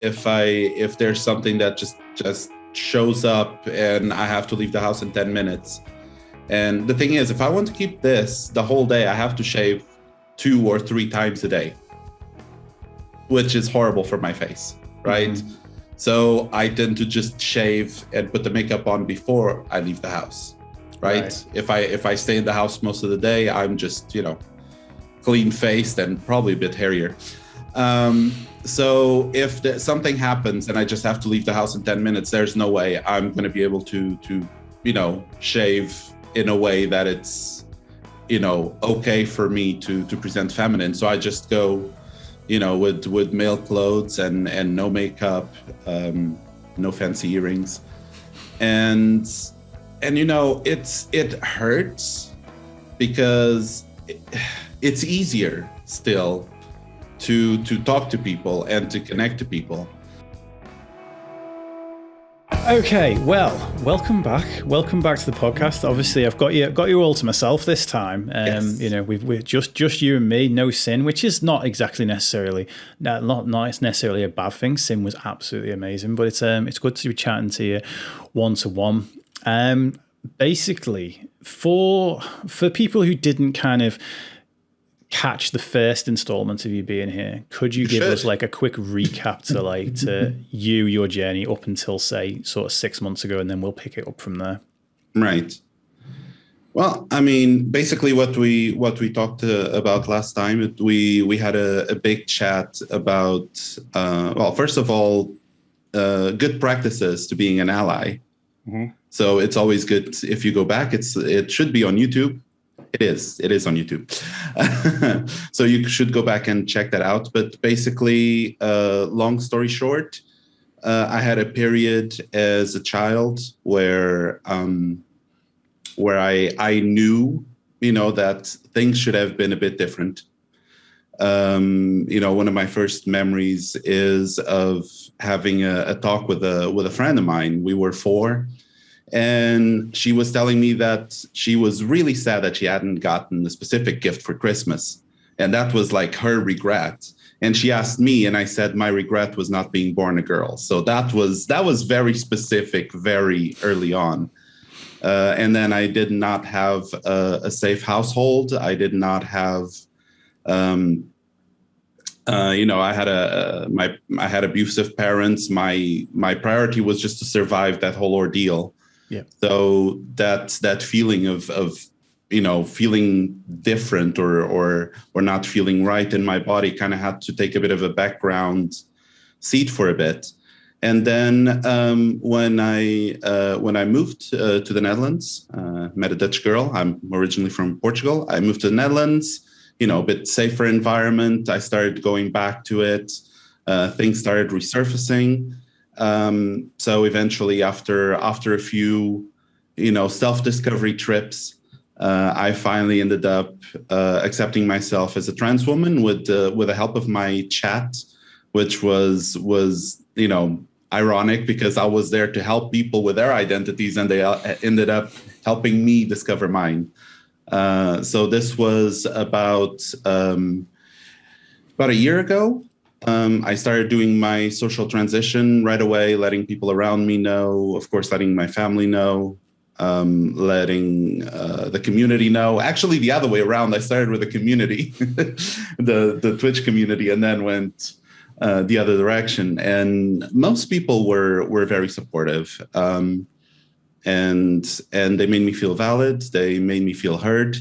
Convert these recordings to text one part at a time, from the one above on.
if there's something that just shows up and I have to leave the house in 10 minutes. And the thing is, if I want to keep this the whole day, I have to shave 2 or 3 times a day, which is horrible for my face, right? Mm-hmm. So I tend to just shave and put the makeup on before I leave the house, right? If I stay in the house most of the day, I'm just, clean faced and probably a bit hairier. So if something happens and I just have to leave the house in 10 minutes, there's no way I'm going to be able to shave in a way that it's, okay for me to present feminine. So I just go, with male clothes and no makeup, no fancy earrings. And it hurts because it's easier still to talk to people and to connect to people. Okay, well, welcome back to the podcast. Obviously, I've got you all to myself this time. Yes. We're just you and me, no Sin, which is not exactly necessarily not necessarily a bad thing. Sin was absolutely amazing, but it's good to be chatting to you one-to-one. Basically, for people who didn't kind of catch the first installment of you being here, could you give us like a quick recap to your journey up until, say, sort of 6 months ago, and then we'll pick it up from there. Right. Well, I mean, basically what we talked about last time, we had a big chat about first of all, good practices to being an ally. Mm-hmm. So it's always good if you go back. It should be on YouTube. It is on YouTube. So you should go back and check that out. But basically, long story short, I had a period as a child where I knew, that things should have been a bit different. One of my first memories is of having a talk with a friend of mine. We were 4. And she was telling me that she was really sad that she hadn't gotten a specific gift for Christmas. And that was like her regret. And she asked me, and I said my regret was not being born a girl. So that was very specific, very early on. And then I did not have a safe household. I did not have, I had abusive parents. My priority was just to survive that whole ordeal. Yeah. So that feeling of feeling different or not feeling right in my body kind of had to take a bit of a background seat for a bit. And then when I moved to the Netherlands, met a Dutch girl. I'm originally from Portugal. I moved to the Netherlands, a bit safer environment. I started going back to it. Things started resurfacing. So eventually, after a few, self-discovery trips, I finally ended up accepting myself as a trans woman with the help of my chat, which was ironic because I was there to help people with their identities, and they ended up helping me discover mine. So this was about a year ago. I started doing my social transition right away, letting people around me know, of course, letting my family know, letting the community know. Actually, the other way around, I started with the community, the Twitch community, and then went the other direction. And most people were very supportive, and they made me feel valid. They made me feel heard.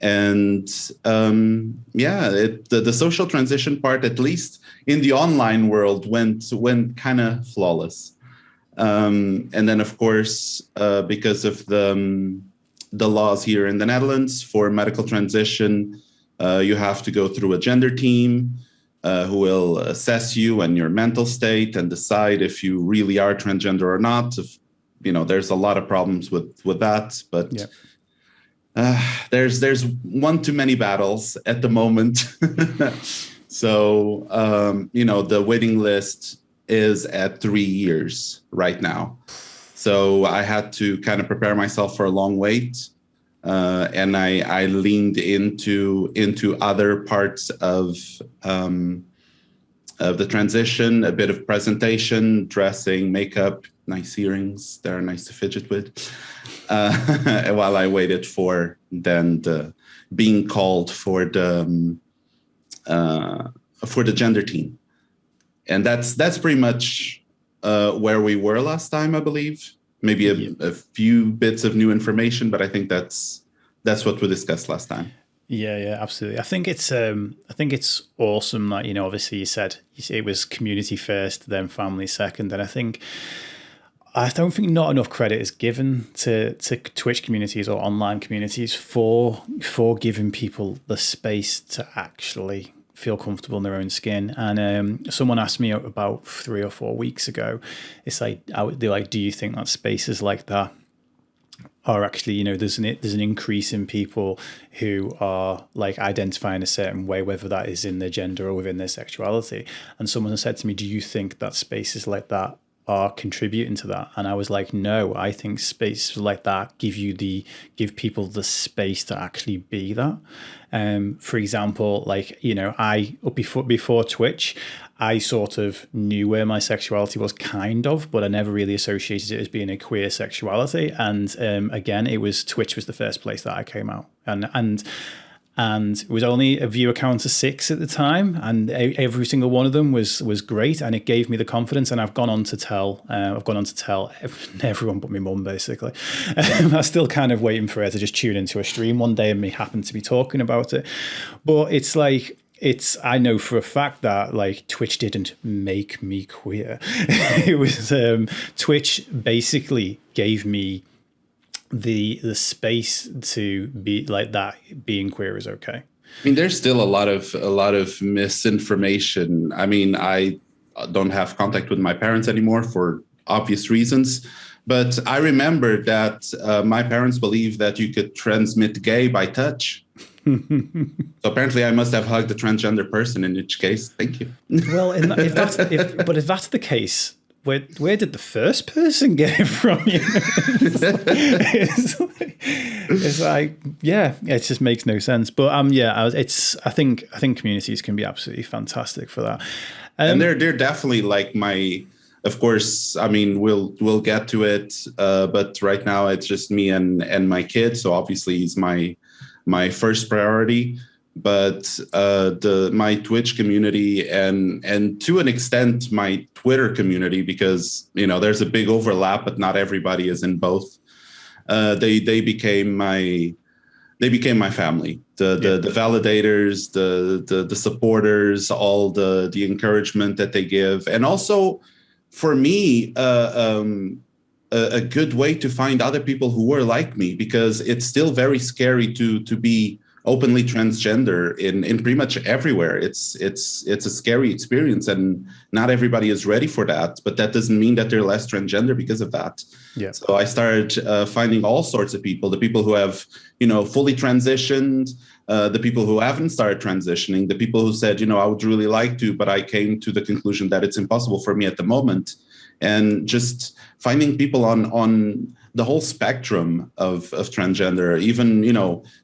And the social transition part, at least in the online world, went kind of flawless. And then, of course, because of the laws here in the Netherlands for medical transition, you have to go through a gender team who will assess you and your mental state and decide if you really are transgender or not. There's a lot of problems with that, but. Yeah. There's one too many battles at the moment. So, the waiting list is at 3 years right now. So I had to kind of prepare myself for a long wait. And I leaned into other parts of the transition, a bit of presentation, dressing, makeup, nice earrings. They're nice to fidget with. While I waited for then being called for the gender team. And that's pretty much where we were last time, I believe. Maybe a few bits of new information, but I think that's what we discussed last time. Yeah, absolutely. I think it's awesome that, obviously you said it was community first, then family second, and I don't think not enough credit is given to Twitch communities or online communities for giving people the space to actually feel comfortable in their own skin. And someone asked me about 3 or 4 weeks ago, it's like, they're like, do you think that spaces like that are actually, there's an increase in people who are like identifying a certain way, whether that is in their gender or within their sexuality. And someone said to me, do you think that spaces like that are contributing to that? And I was like, no, I think spaces like that give people the space to actually be that. For example, like, I before Twitch, I sort of knew where my sexuality was but I never really associated it as being a queer sexuality. And again, Twitch was the first place that I came out. And it was only a viewer count of 6 at the time, and every single one of them was great, and it gave me the confidence. And I've gone on to tell everyone but my mum, basically. I'm still kind of waiting for her to just tune into a stream one day and me happen to be talking about it. But it's like, I know for a fact that like Twitch didn't make me queer. It was Twitch basically gave me the space to be like that. Being queer is okay. I mean, there's still a lot of misinformation. I mean, I don't have contact with my parents anymore for obvious reasons, but I remember that my parents believed that you could transmit gay by touch. So apparently I must have hugged a transgender person, in which case, thank you. Well, if that's the case, where did the first person get it from you? It's like, yeah, it just makes no sense. But I think communities can be absolutely fantastic for that. And they're definitely like of course, I mean, we'll get to it, but right now it's just me and my kid. So obviously he's my first priority. But my Twitch community and to an extent my Twitter community, because there's a big overlap, but not everybody is in both. They became my family. The validators, the supporters, all the encouragement that they give, and also for me a good way to find other people who were like me, because it's still very scary to be openly transgender in pretty much everywhere. It's a scary experience, and not everybody is ready for that. But that doesn't mean that they're less transgender because of that. Yeah. So I started finding all sorts of people: the people who have fully transitioned, the people who haven't started transitioning, the people who said I would really like to, but I came to the conclusion that it's impossible for me at the moment, and just finding people on the whole spectrum of transgender, even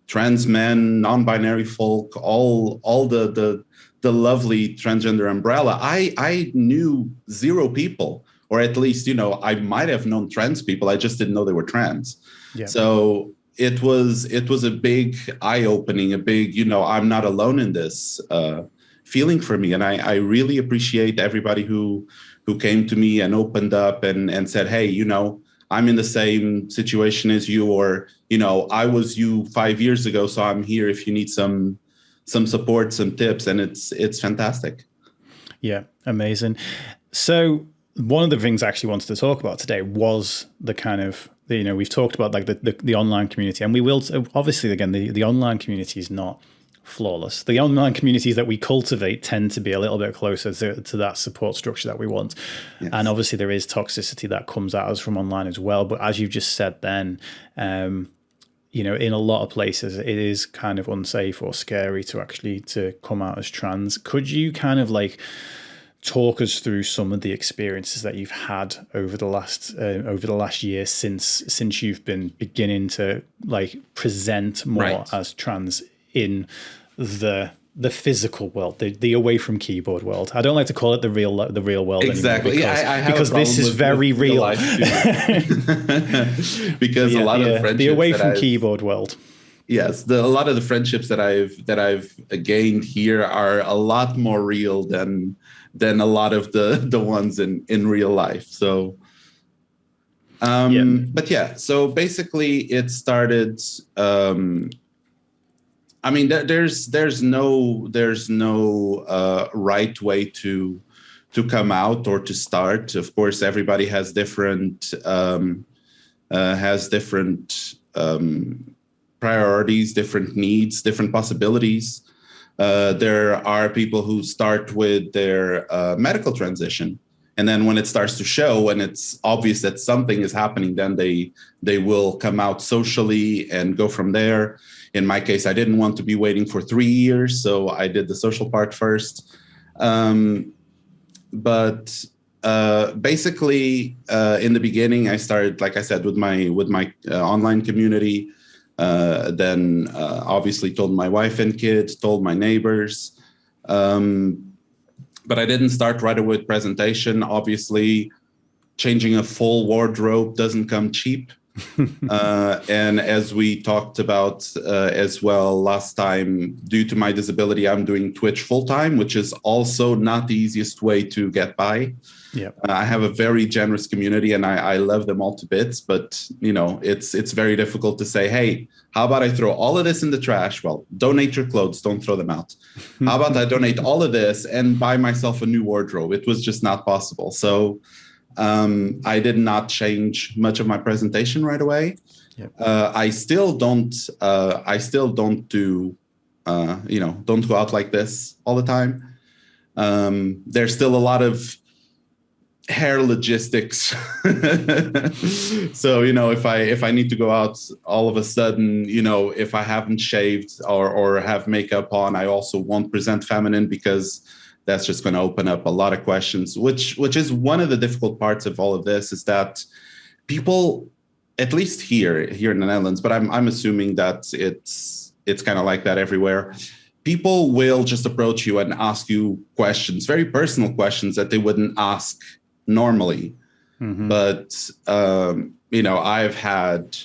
trans men, non-binary folk, all the lovely transgender umbrella. I knew 0 people, or at least I might have known trans people. I just didn't know they were trans. Yeah. So it was a big eye-opening, a big I'm not alone in this feeling for me, and I really appreciate everybody who came to me and opened up and said, hey, I'm in the same situation as you, or, I was you 5 years ago, so I'm here if you need some support, some tips, and it's fantastic. Yeah, amazing. So one of the things I actually wanted to talk about today was the kind of, we've talked about like the online community, and we will, obviously, again, the online community is not flawless. The online communities that we cultivate tend to be a little bit closer to that support structure that we want. Yes. And obviously there is toxicity that comes at us from online as well. But as you just said then, in a lot of places, it is kind of unsafe or scary to come out as trans. Could you kind of like talk us through some of the experiences that you've had over the last year since you've been beginning to like present more as trans in the the physical world, the away from keyboard world. I don't like to call it the real world exactly. anymore Because this is very real. Because a lot of friendships the away from keyboard world. Yes, a lot of the friendships that I've gained here are a lot more real than a lot of the ones in real life. So, but yeah, so basically it started. I mean, there's no right way to come out or to start. Of course, everybody has different priorities, different needs, different possibilities. There are people who start with their medical transition, and then when it starts to show, when it's obvious that something is happening, then they will come out socially and go from there. In my case, I didn't want to be waiting for 3 years, so I did the social part first. But basically, in the beginning, I started, like I said, with my online community. Then obviously told my wife and kids, told my neighbors. But I didn't start right away with presentation. Obviously, changing a full wardrobe doesn't come cheap. And as we talked about as well last time, due to my disability, I'm doing Twitch full time, which is also not the easiest way to get by. Yeah, I have a very generous community, and I love them all to bits. But it's very difficult to say, hey, how about I throw all of this in the trash? Well, donate your clothes, don't throw them out. How about I donate all of this and buy myself a new wardrobe? It was just not possible. So I did not change much of my presentation right away. Yep. I still don't do don't go out like this all the time. There's still a lot of hair logistics. So if I need to go out all of a sudden, if I haven't shaved or have makeup on, I also won't present feminine, because that's just going to open up a lot of questions, which is one of the difficult parts of all of this, is that people, at least here in the Netherlands, but I'm assuming that it's kind of like that everywhere. People will just approach you and ask you questions, very personal questions that they wouldn't ask normally. Mm-hmm. But I've had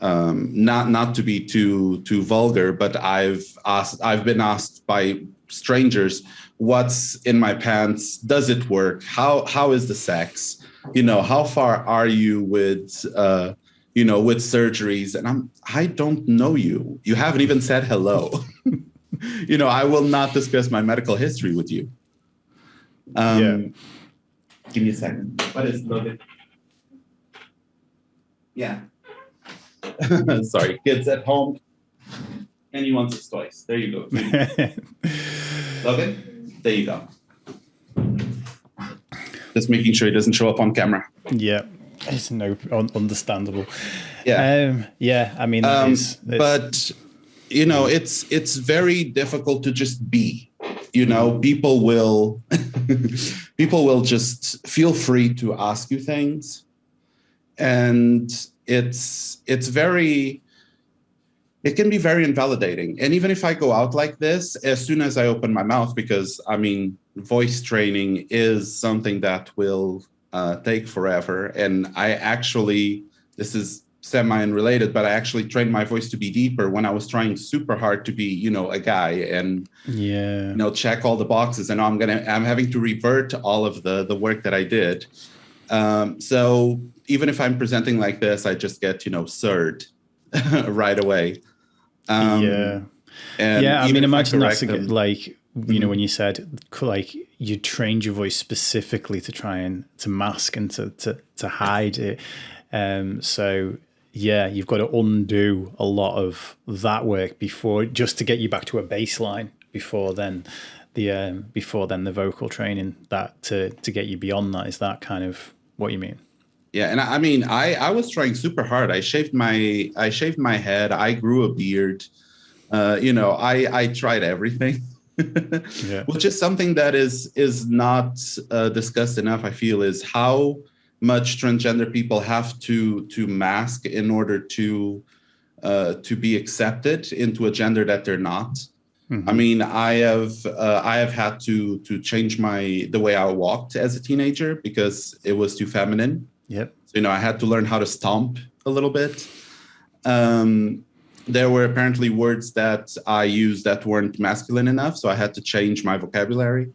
not to be too vulgar, but I've been asked by strangers, what's in my pants? Does it work? How is the sex? How far are you with with surgeries? And I don't know you. You haven't even said hello. I will not discuss my medical history with you. Give me a second. What is loaded? Yeah. Sorry, kids at home. And he wants his toys. There you go. Logan, there you go. Just making sure he doesn't show up on camera. Yeah, it's understandable. Yeah. I mean, but it's very difficult to just be. People will just feel free to ask you things, and it can be very invalidating. And even if I go out like this, as soon as I open my mouth, because voice training is something that will take forever. And this is semi-unrelated, but I actually trained my voice to be deeper when I was trying super hard to be, a guy and, check all the boxes. And now I'm having to revert all of the work that I did. So even if I'm presenting like this, I just get, sirred right away. And imagine that's when you said you trained your voice specifically to try and to mask and to hide it. So you've got to undo a lot of that work just to get you back to a baseline before then the vocal training that to get you beyond that. Is that kind of what you mean? Yeah, and I was trying super hard. I shaved my head. I grew a beard. I tried everything, which is something that is not discussed enough. I feel is how much transgender people have to mask in order to be accepted into a gender that they're not. I mean, I have had to change the way I walked as a teenager because it was too feminine. Yep. So, I had to learn how to stomp a little bit. There were apparently words that I used that weren't masculine enough, so I had to change my vocabulary.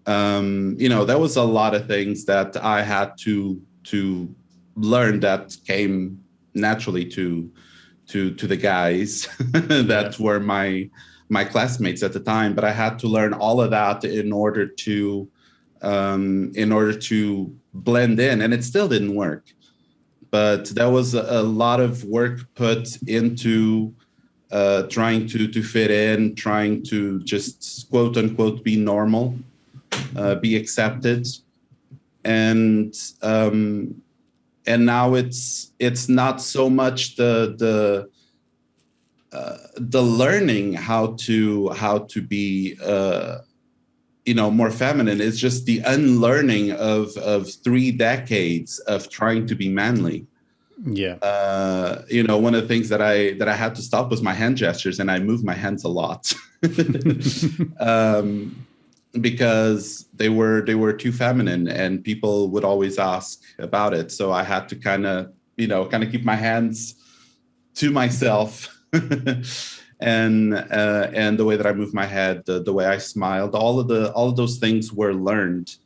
There was a lot of things that I had to learn that came naturally to the guys that were my classmates at the time, but I had to learn all of that in order to blend in, and it still didn't work. But there was a lot of work put into trying to fit in, trying to just quote unquote be normal, be accepted, and now it's not so much the learning how to be more feminine. It's just the unlearning of 3 decades of trying to be manly. Yeah. One of the things that I had to stop was my hand gestures, and I moved my hands a lot because they were too feminine, and people would always ask about it. So I had to kind of keep my hands to myself. And the way that I moved my head, the way I smiled, all of those things were learned.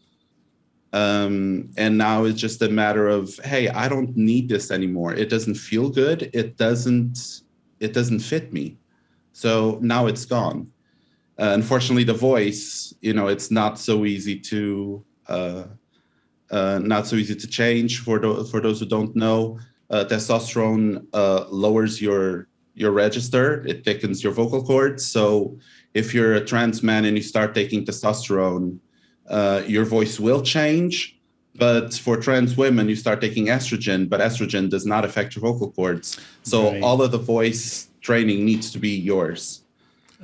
And now it's just a matter of, hey, I don't need this anymore. It doesn't feel good. It doesn't fit me. So now it's gone. Unfortunately, the voice, it's not so easy to change. For those who don't know, testosterone lowers your register. It thickens your vocal cords. So if you're a trans man and you start taking testosterone, your voice will change. But for trans women, you start taking estrogen, but estrogen does not affect your vocal cords. So all of the voice training needs to be yours.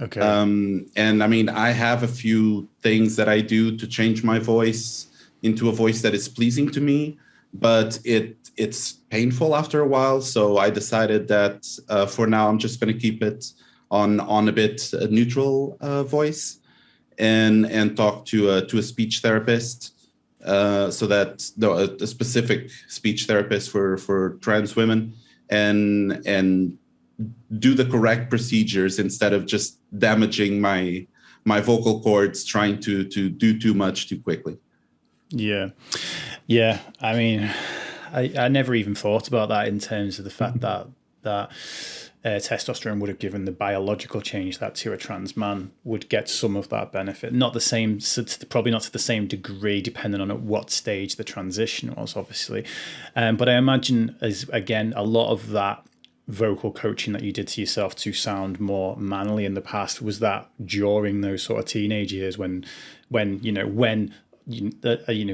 Okay. And I mean, I have a few things that I do to change my voice into a voice that is pleasing to me, but it's painful after a while. So I decided that for now, I'm just going to keep it on a bit neutral voice and talk to a speech therapist, so that a specific speech therapist for trans women, and do the correct procedures instead of just damaging my vocal cords trying to do too much too quickly. Yeah. I mean, I never even thought about that in terms of the fact that testosterone would have given the biological change that to a trans man would get some of that benefit. Not the same, probably not to the same degree, depending on at what stage the transition was, obviously. But I imagine, as again, a lot of that vocal coaching that you did to yourself to sound more manly in the past, was that during those sort of teenage years when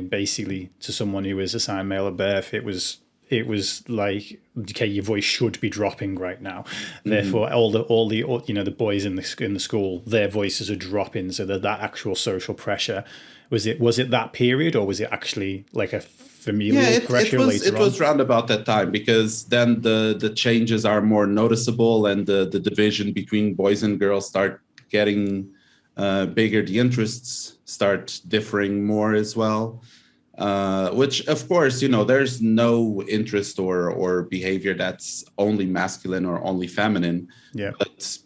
basically to someone who is assigned male at birth, it was like, okay, your voice should be dropping right now. Therefore, all the boys in the school, their voices are dropping. So that actual social pressure, was it that period, or was it actually like a familial pressure later on? It was around about that time, because then the changes are more noticeable, and the division between boys and girls start getting bigger. The interests start differing more as well. Which, of course, there's no interest or behavior that's only masculine or only feminine. Yeah. But,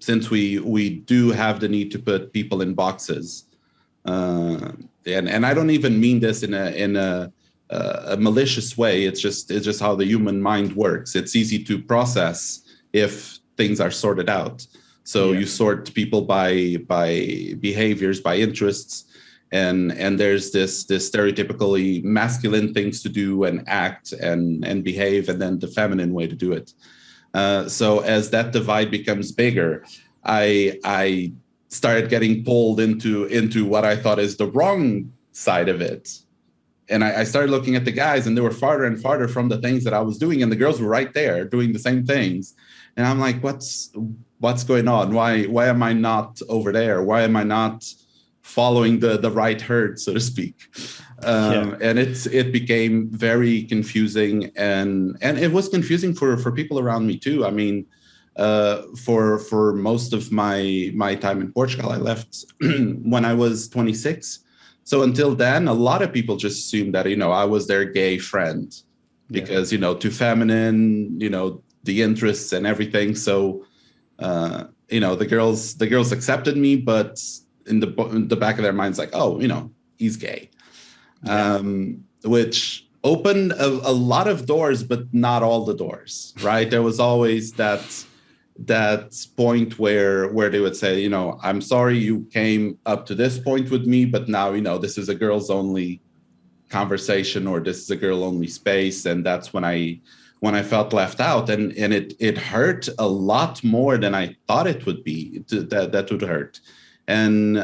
since we do have the need to put people in boxes, and I don't even mean this in a malicious way. It's just how the human mind works. It's easy to process if things are sorted out. So you sort people by behaviors, by interests. And there's this stereotypically masculine things to do and act and behave, and then the feminine way to do it. So as that divide becomes bigger, I started getting pulled into what I thought is the wrong side of it. And I started looking at the guys, and they were farther and farther from the things that I was doing, and the girls were right there doing the same things. And I'm like, what's going on? Why am I not over there? Why am I not following the right herd, so to speak? And it became very confusing, and it was confusing for people around me too. I mean, for most of my time in Portugal. I left when I was 26. So until then, a lot of people just assumed that, I was their gay friend because, too feminine, the interests and everything. So, the girls accepted me, but in the back of their minds, like, oh, he's gay, which opened a lot of doors, but not all the doors, right? There was always that point where they would say, I'm sorry you came up to this point with me, but now, this is a girls only conversation, or this is a girl only space. And that's when I felt left out, and it hurt a lot more than I thought it would be, that would hurt. And,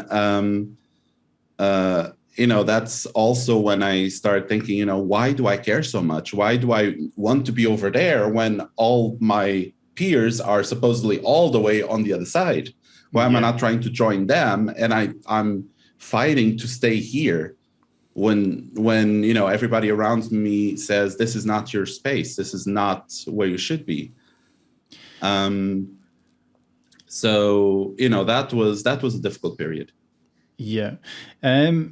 that's also when I started thinking, why do I care so much? Why do I want to be over there when all my peers are supposedly all the way on the other side? Why am I not trying to join them? And I'm fighting to stay here when everybody around me says, this is not your space. This is not where you should be. So, that was a difficult period. Yeah.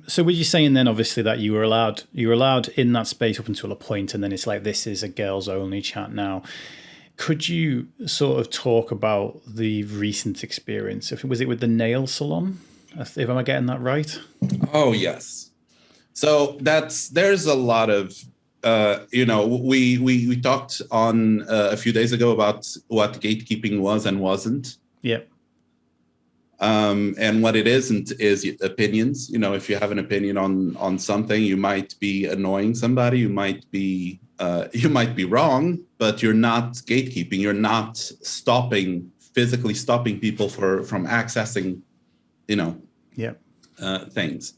So were you saying then, obviously, that you were allowed in that space up until a point, and then it's like, this is a girls only chat now. Could you sort of talk about the recent experience? Was it with the nail salon? If am I getting that right? Oh, yes. So there's a lot of, we talked on a few days ago about what gatekeeping was and wasn't. Yeah. And what it isn't is opinions. If you have an opinion on something, you might be annoying somebody, you might be wrong, but you're not gatekeeping. You're not physically stopping people from accessing, things.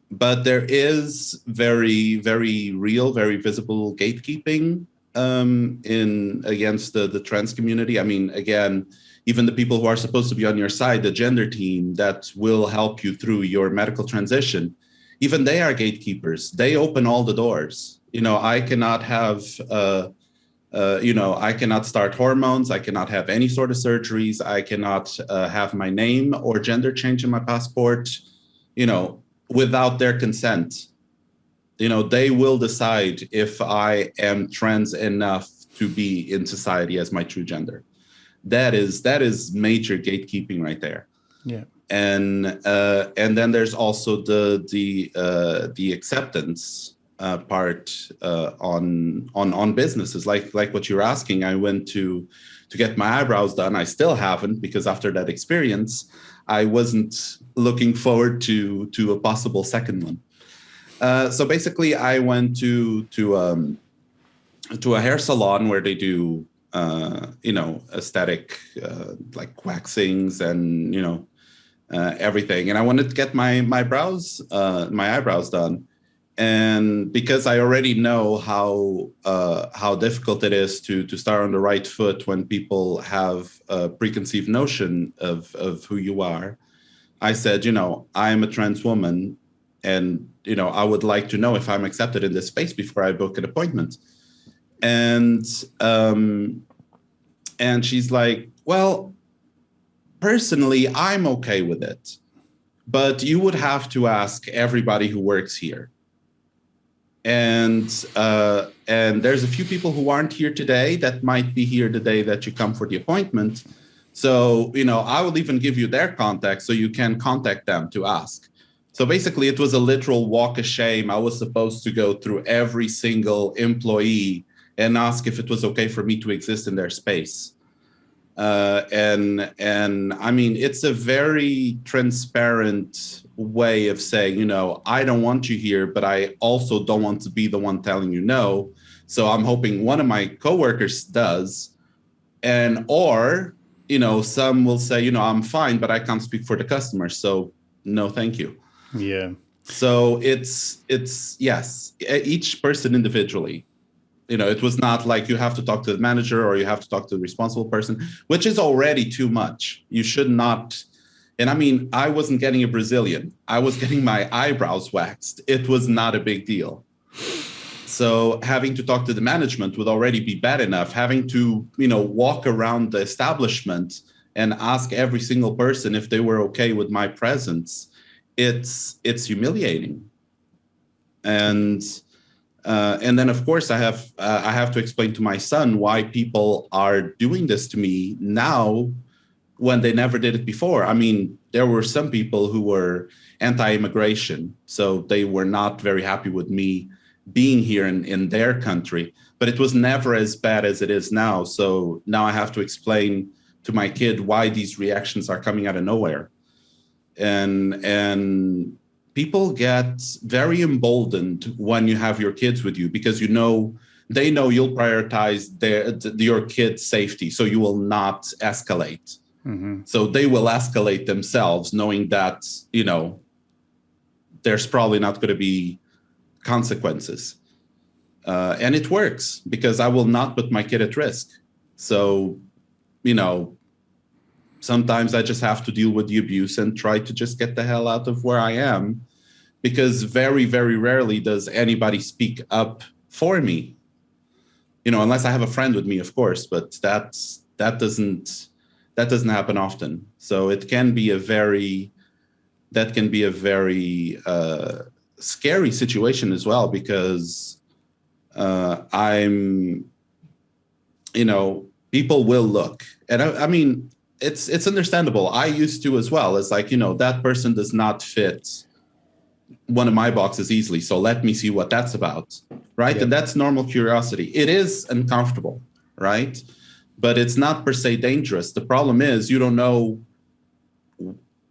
But there is very, very real, very visible gatekeeping against the trans community. I mean, again, even the people who are supposed to be on your side, the gender team that will help you through your medical transition, even they are gatekeepers. They open all the doors. I cannot have, I cannot start hormones. I cannot have any sort of surgeries. I cannot have my name or gender change in my passport, without their consent. They will decide if I am trans enough to be in society as my true gender. That is major gatekeeping right there. Yeah. And then there's also the acceptance part on businesses, like what you're asking. I went to get my eyebrows done. I still haven't, because after that experience, I wasn't looking forward to a possible second one. So basically, I went to a hair salon where they do aesthetic, like waxings and everything. And I wanted to get my eyebrows done. And because I already know how difficult it is to start on the right foot when people have a preconceived notion of who you are, I said, I am a trans woman, and I would like to know if I'm accepted in this space before I book an appointment. And she's like, well, personally, I'm okay with it, but you would have to ask everybody who works here. And there's a few people who aren't here today that might be here the day that you come for the appointment. So, I will even give you their contact so you can contact them to ask. So basically, it was a literal walk of shame. I was supposed to go through every single employee and ask if it was okay for me to exist in their space. And I mean, it's a very transparent way of saying, I don't want you here, but I also don't want to be the one telling you no. So I'm hoping one of my coworkers does. Or some will say, I'm fine, but I can't speak for the customer. So no, thank you. Yeah. So it's yes, each person individually. It was not like you have to talk to the manager or you have to talk to the responsible person, which is already too much. You should not. And I mean, I wasn't getting a Brazilian. I was getting my eyebrows waxed. It was not a big deal. So having to talk to the management would already be bad enough. Having to, walk around the establishment and ask every single person if they were okay with my presence, it's humiliating. And then, of course, I have to explain to my son why people are doing this to me now when they never did it before. I mean, there were some people who were anti-immigration, so they were not very happy with me being here in their country, but it was never as bad as it is now. So now I have to explain to my kid why these reactions are coming out of nowhere. And people get very emboldened when you have your kids with you, because they know you'll prioritize your kids' safety, so you will not escalate. Mm-hmm. So they will escalate themselves, knowing that, there's probably not going to be consequences. And it works, because I will not put my kid at risk. So, sometimes I just have to deal with the abuse and try to just get the hell out of where I am, because very, very rarely does anybody speak up for me, unless I have a friend with me, of course, but that doesn't happen often. So it can be a very scary situation as well, because people will look, and I mean, it's understandable. I used to as well. It's like, that person does not fit one of my boxes easily, so let me see what that's about, right? Yep. And that's normal curiosity. It is uncomfortable, right? But it's not per se dangerous. The problem is you don't know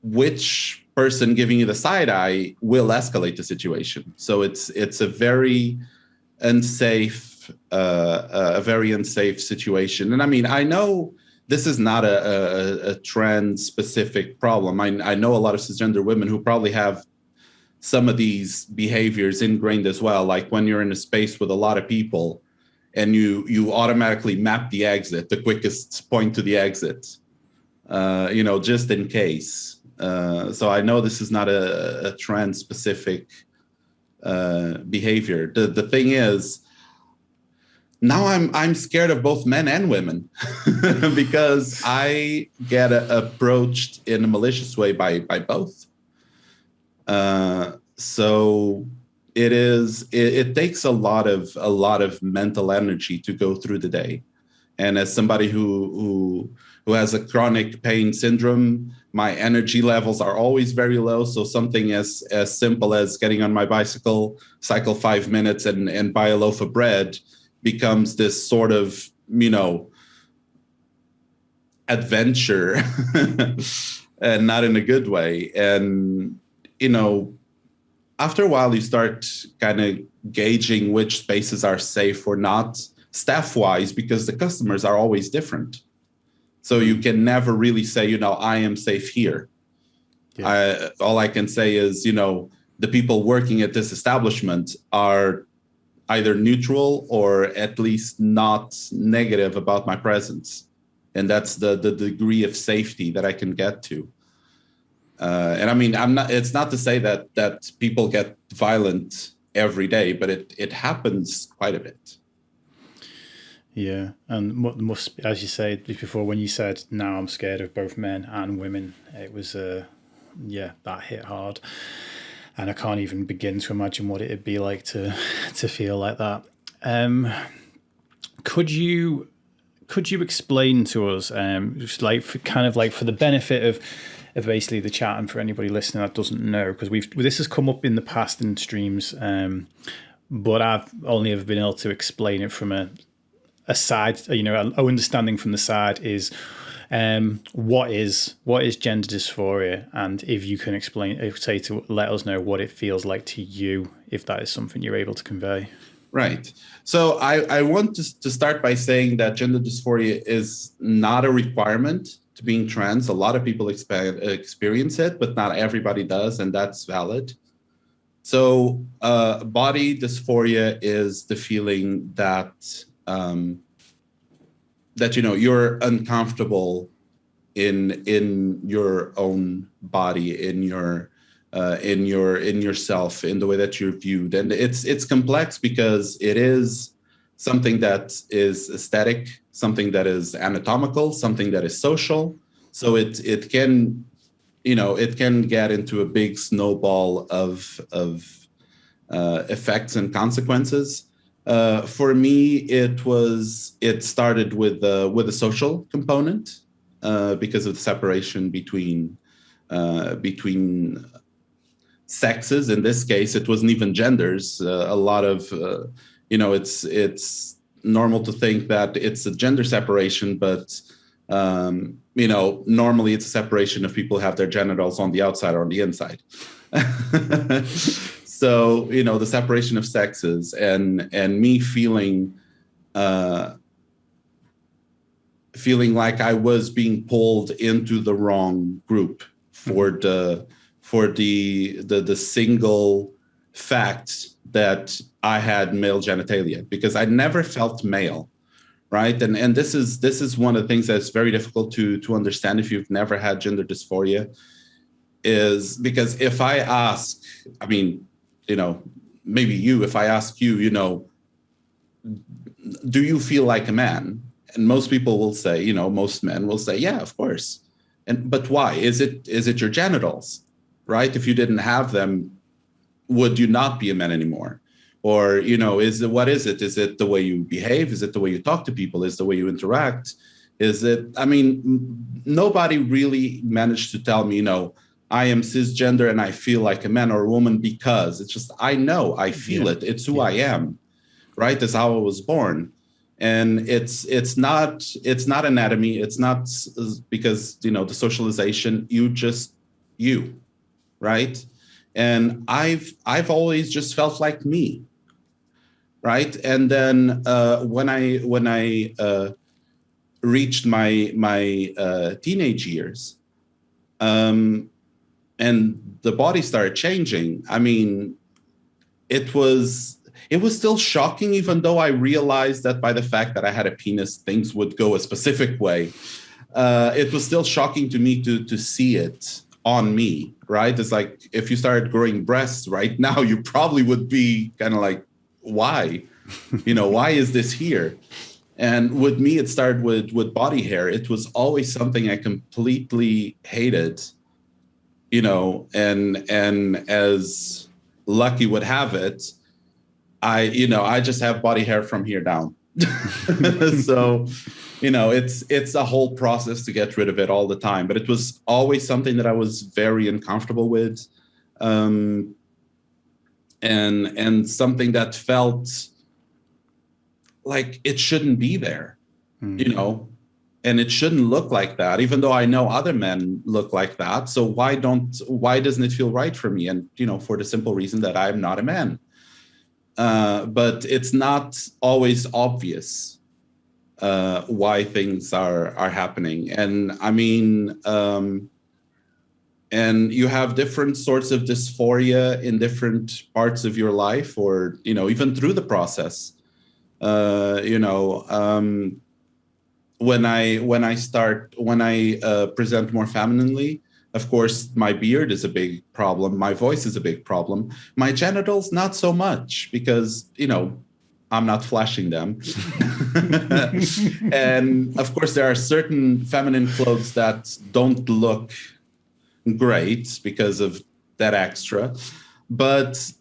which person giving you the side eye will escalate the situation. So it's a very unsafe, situation. And I mean, I know this is not a trans-specific problem. I know a lot of cisgender women who probably have some of these behaviors ingrained as well. Like when you're in a space with a lot of people and you automatically map the exit, the quickest point to the exit, just in case. So I know this is not a trans-specific behavior. The thing is, now I'm scared of both men and women because I get approached in a malicious way by both. So it takes a lot of mental energy to go through the day. And as somebody who has a chronic pain syndrome, my energy levels are always very low. So something as simple as getting on my bicycle, cycle 5 minutes and buy a loaf of bread becomes this sort of, adventure and not in a good way. And, after a while, you start kind of gauging which spaces are safe or not, staff-wise, because the customers are always different. So you can never really say, I am safe here. Yeah. All I can say is, the people working at this establishment are either neutral or at least not negative about my presence. And that's the degree of safety that I can get to. And I mean, it's not to say that people get violent every day, but it happens quite a bit. Yeah, and what must, as you said before, when you said now I'm scared of both men and women, it was that hit hard, and I can't even begin to imagine what it'd be like to feel like that. Could you explain to us, just for the benefit of basically the chat and for anybody listening that doesn't know, because this has come up in the past in streams, but I've only ever been able to explain it from a side, an understanding from the side is what is gender dysphoria, and if you can let us know what it feels like to you, if that is something you're able to convey. Right. So I want to start by saying that gender dysphoria is not a requirement to being trans. A lot of people experience it, but not everybody does, and that's valid. So body dysphoria is the feeling that you're uncomfortable in your own body, in your in yourself, in the way that you're viewed. And it's complex because it is something that is aesthetic, something that is anatomical, something that is social. So it can, it can get into a big snowball of effects and consequences. For me, it started with a social component because of the separation between sexes. In this case, it wasn't even genders. A lot of it's normal to think that it's a gender separation, but normally it's a separation if people have their genitals on the outside or on the inside. So, the separation of sexes and me feeling like I was being pulled into the wrong group for the single fact that I had male genitalia, because I never felt male, right? And this is one of the things that's very difficult to understand if you've never had gender dysphoria, is because if I ask, maybe if I ask you, do you feel like a man? And most people will say, most men will say, yeah, of course. But why? Is it your genitals, right? If you didn't have them, would you not be a man anymore? Or, what is it? Is it the way you behave? Is it the way you talk to people? Is it the way you interact? Is it, nobody really managed to tell me, I am cisgender and I feel like a man or a woman, because it's just, I know, I feel it. It's who I am, right? That's how I was born. And it's not anatomy. It's not because, the socialization, you, right? And I've always just felt like me, right? And then when I reached my teenage years, and the body started changing, it was still shocking, even though I realized that by the fact that I had a penis, things would go a specific way. It was still shocking to me to see it on me, right? It's like if you started growing breasts right now, you probably would be kind of like, why? Why is this here? And with me, it started with body hair. It was always something I completely hated, and as lucky would have it, I just have body hair from here down. So, it's a whole process to get rid of it all the time. But it was always something that I was very uncomfortable with, and something that felt like it shouldn't be there, and it shouldn't look like that, even though I know other men look like that. So why doesn't it feel right for me? And, for the simple reason that I'm not a man. But it's not always obvious why things are happening. And and you have different sorts of dysphoria in different parts of your life, or, even through the process. When I present more femininely, of course, my beard is a big problem. My voice is a big problem. My genitals, not so much, because, I'm not flashing them. And of course, there are certain feminine clothes that don't look great because of that extra. But,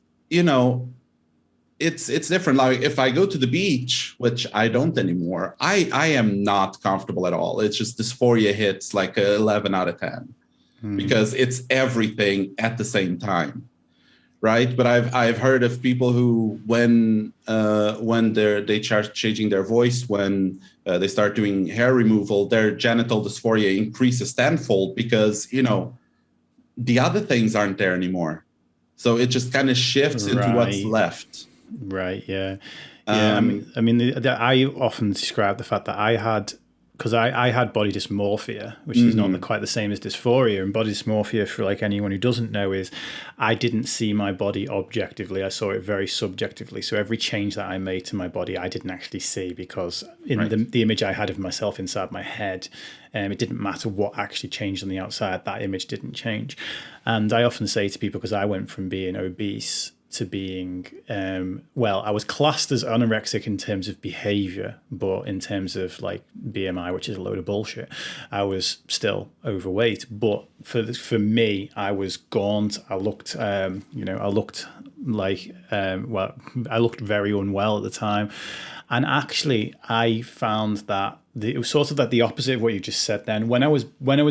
it's different. Like if I go to the beach, which I don't anymore, I am not comfortable at all. It's just dysphoria hits like 11 out of 10 because it's everything at the same time, right? But I've heard of people who when they start changing their voice, when they start doing hair removal, their genital dysphoria increases tenfold because the other things aren't there anymore. So it just kind of shifts into what's left. Right. Yeah. Yeah. I often describe the fact that I had because I had body dysmorphia, which is not quite the same as dysphoria. And body dysmorphia, for like anyone who doesn't know, is I didn't see my body objectively. I saw it very subjectively. So every change that I made to my body, I didn't actually see, because in the image I had of myself inside my head, it didn't matter what actually changed on the outside. That image didn't change. And I often say to people, because I went from being obese to being, I was classed as anorexic in terms of behavior, but in terms of like BMI, which is a load of bullshit, I was still overweight. But for me, I was gaunt. I looked, I looked very unwell at the time. And actually, I found that it was sort of like the opposite of what you just said then. When I was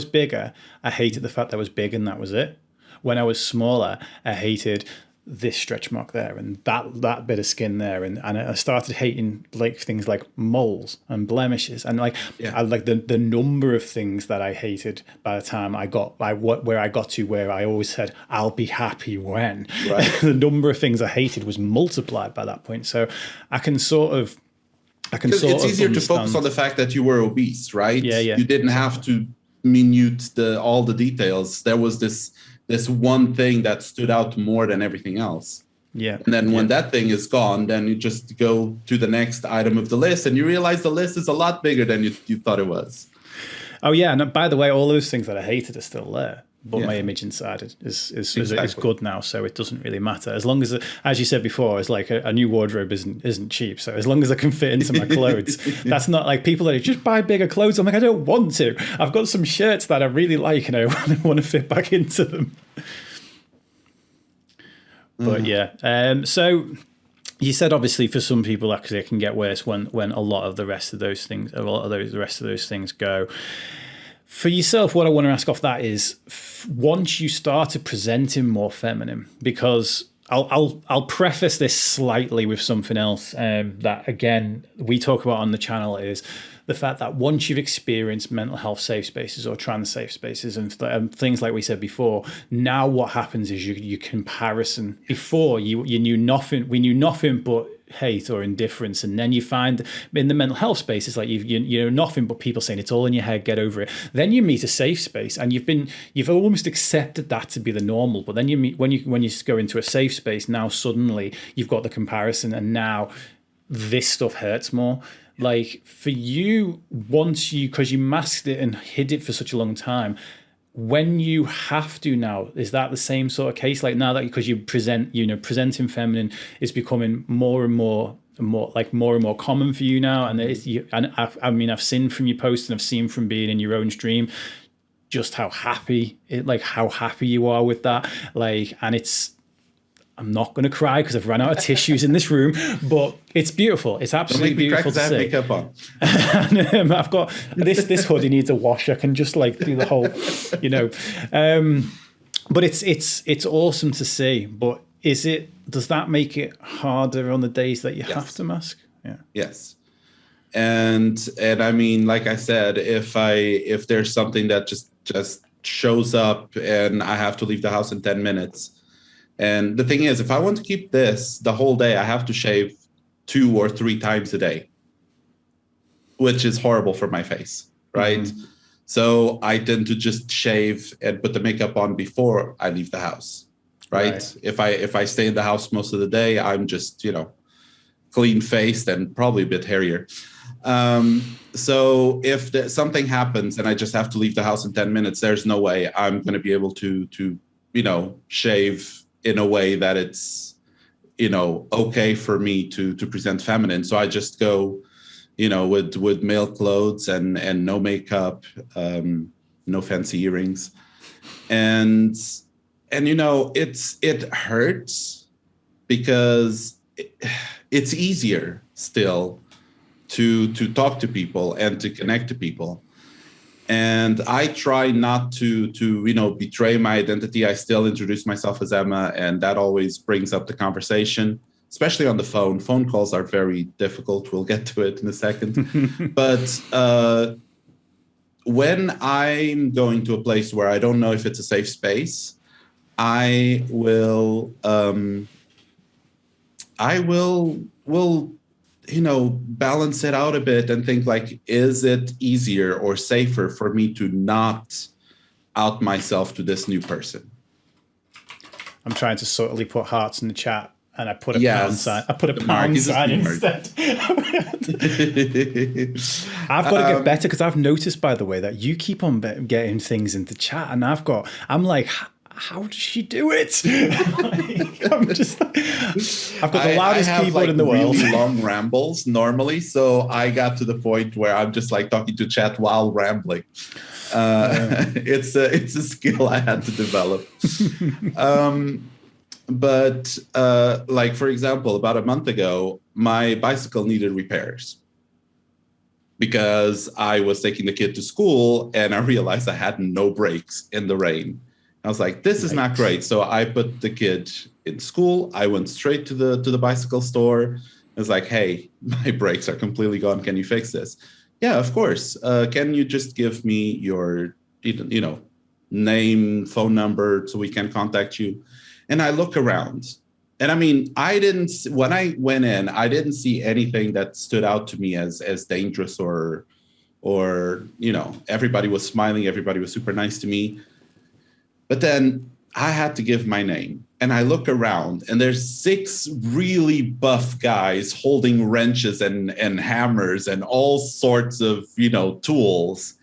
bigger, I hated the fact that I was big and that was it. When I was smaller, I hated this stretch mark there and that bit of skin there, and I started hating like things like moles and blemishes, and I like the number of things that I hated by the time I got where I always said I'll be happy when. Right. The number of things I hated was multiplied by that point. So it's easier to focus on the fact that you were obese, right? Yeah. You didn't have to minute all the details. There was this one thing that stood out more than everything else. Yeah. And then when that thing is gone, then you just go to the next item of the list and you realize the list is a lot bigger than you thought it was. Oh, yeah. And by the way, all those things that I hated are still there. But my image inside is good now, so it doesn't really matter. As long as you said before, it's like a new wardrobe isn't cheap. So as long as I can fit into my clothes, that's not like people that just buy bigger clothes. I'm like, I don't want to. I've got some shirts that I really like and I want to fit back into them. But so you said obviously for some people actually it can get worse when a lot of the rest of those things go. For yourself, what I want to ask off that is, once you started presenting more feminine, because I'll preface this slightly with something else that, again, we talk about on the channel, is the fact that once you've experienced mental health safe spaces or trans safe spaces and things like we said before, now what happens is you comparison. Before, you knew nothing, we knew nothing but hate or indifference, and then you find in the mental health space it's like you know nothing but people saying it's all in your head, get over it. Then you meet a safe space and you've almost accepted that to be the normal, but then you meet when you go into a safe space, now suddenly you've got the comparison, and now this stuff hurts more. Like for you, because you masked it and hid it for such a long time, when you have to now, is that the same sort of case? Like now that because you presenting feminine is becoming more and more common for you now, and I've seen from your posts and I've seen from being in your own stream just how happy you are with that. Like, and I'm not going to cry because I've run out of tissues in this room, but it's beautiful. It's absolutely beautiful to see. Makeup on. And, I've got this hoodie needs a wash. I can just like do the whole, but it's awesome to see. But does that make it harder on the days that you have to mask? Yeah. Yes. And I mean, like I said, if there's something that just shows up and I have to leave the house in 10 minutes. And the thing is, if I want to keep this the whole day, I have to shave 2 or 3 times a day, which is horrible for my face, right? Mm-hmm. So I tend to just shave and put the makeup on before I leave the house, right? If I stay in the house most of the day, I'm just, clean faced and probably a bit hairier. So if something happens and I just have to leave the house in 10 minutes, there's no way I'm going to be able to shave in a way that it's, okay for me to present feminine. So I just go, with male clothes and no makeup, no fancy earrings. And it hurts because it's easier still to talk to people and to connect to people. And I try not to betray my identity. I still introduce myself as Emma, and that always brings up the conversation, especially on the phone. Phone calls are very difficult. We'll get to it in a second. But when I'm going to a place where I don't know if it's a safe space, I will balance it out a bit and think like, is it easier or safer for me to not out myself to this new person? I'm trying to subtly put hearts in the chat, and I put a pound sign. I put a pound sign instead. I've got to get better, because I've noticed, by the way, that you keep on getting things into chat, and I'm like, how does she do it? I've got the loudest keyboard in the world. Really long rambles normally, so I got to the point where I'm just like talking to chat while rambling. It's a skill I had to develop. But like, for example, about a month ago, my bicycle needed repairs because I was taking the kid to school and I realized I had no brakes in the rain. I was like, this is not great. So I put the kid in school. I went straight to the bicycle store. I was like, hey, my brakes are completely gone. Can you fix this? Yeah, of course. Can you just give me your, name, phone number so we can contact you? And I look around. And I mean, when I went in, I didn't see anything that stood out to me as dangerous or everybody was smiling. Everybody was super nice to me. But then I had to give my name, and I look around and there's 6 really buff guys holding wrenches and hammers and all sorts of, tools.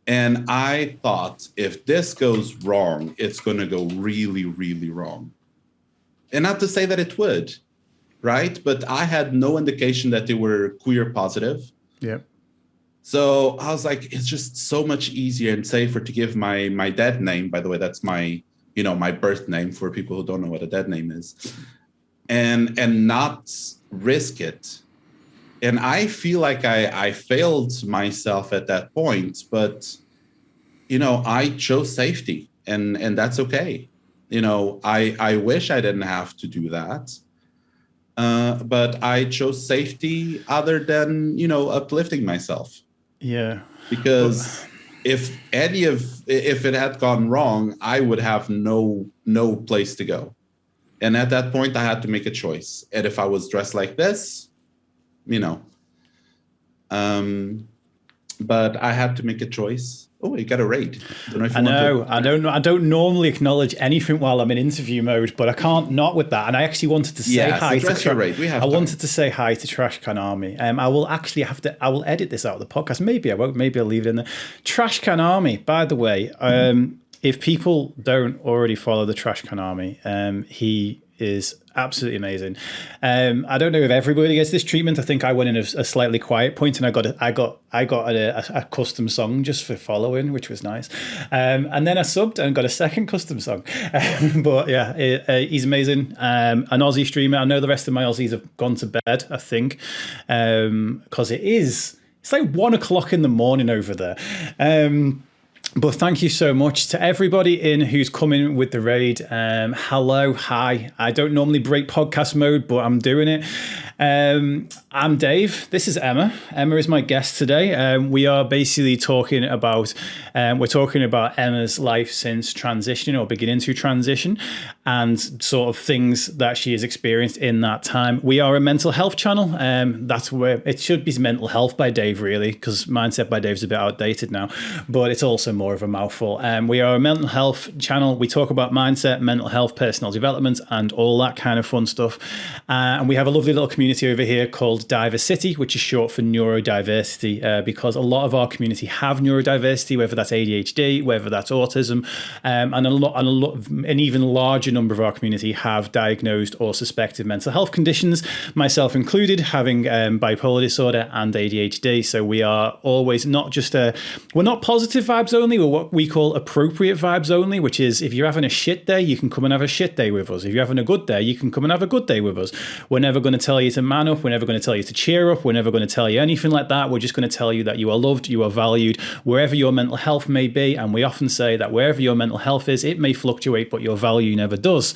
And I thought, if this goes wrong, it's going to go really, really wrong. And not to say that it would, right? But I had no indication that they were queer positive. Yeah. So I was like, it's just so much easier and safer to give my dead name. By the way, that's my birth name for people who don't know what a dead name is, and not risk it. And I feel like I failed myself at that point, but I chose safety, and that's okay. I wish I didn't have to do that. But I chose safety other than, uplifting myself. Yeah. Because if it had gone wrong, I would have no place to go. And at that point, I had to make a choice. And if I was dressed like this, but I had to make a choice. Oh, you got a raid. I don't normally acknowledge anything while I'm in interview mode, but I can't not with that. And I actually wanted to say hi to wanted to say hi to Trash Can Army. I will actually I will edit this out of the podcast. Maybe I won't. Maybe I'll leave it in there. Trash Can Army, by the way, if people don't already follow the Trash Can Army, he is absolutely amazing. I don't know if everybody gets this treatment. I think I went in a slightly quiet point, and I got a custom song just for following, which was nice. And then I subbed and got a second custom song. But yeah, he's amazing. An Aussie streamer. I know the rest of my Aussies have gone to bed, I think, because it's like 1 o'clock in the morning over there. But thank you so much to everybody who's coming with the raid. Hello, hi. I don't normally break podcast mode, but I'm doing it. I'm Dave. This is Emma. Emma is my guest today. We are basically talking about Emma's life since transitioning or beginning to transition, and sort of things that she has experienced in that time. We are a mental health channel. That's where it should be mental health by Dave, really, because Mindset by Dave's a bit outdated now, but it's also more of a mouthful. We are a mental health channel. We talk about mindset, mental health, personal development, and all that kind of fun stuff. And we have a lovely little community over here called Diversity, which is short for neurodiversity, because a lot of our community have neurodiversity, whether that's ADHD, whether that's autism, and an even larger number of our community have diagnosed or suspected mental health conditions, myself included, having bipolar disorder and ADHD. So we are always not just we're not positive vibes only, we're what we call appropriate vibes only, which is if you're having a shit day, you can come and have a shit day with us. If you're having a good day, you can come and have a good day with us. We're never going to tell you to man up. We're never going to tell you to cheer up. We're never going to tell you anything like that. We're just going to tell you that you are loved, you are valued, wherever your mental health may be. And we often say that wherever your mental health is, it may fluctuate, but your value never does.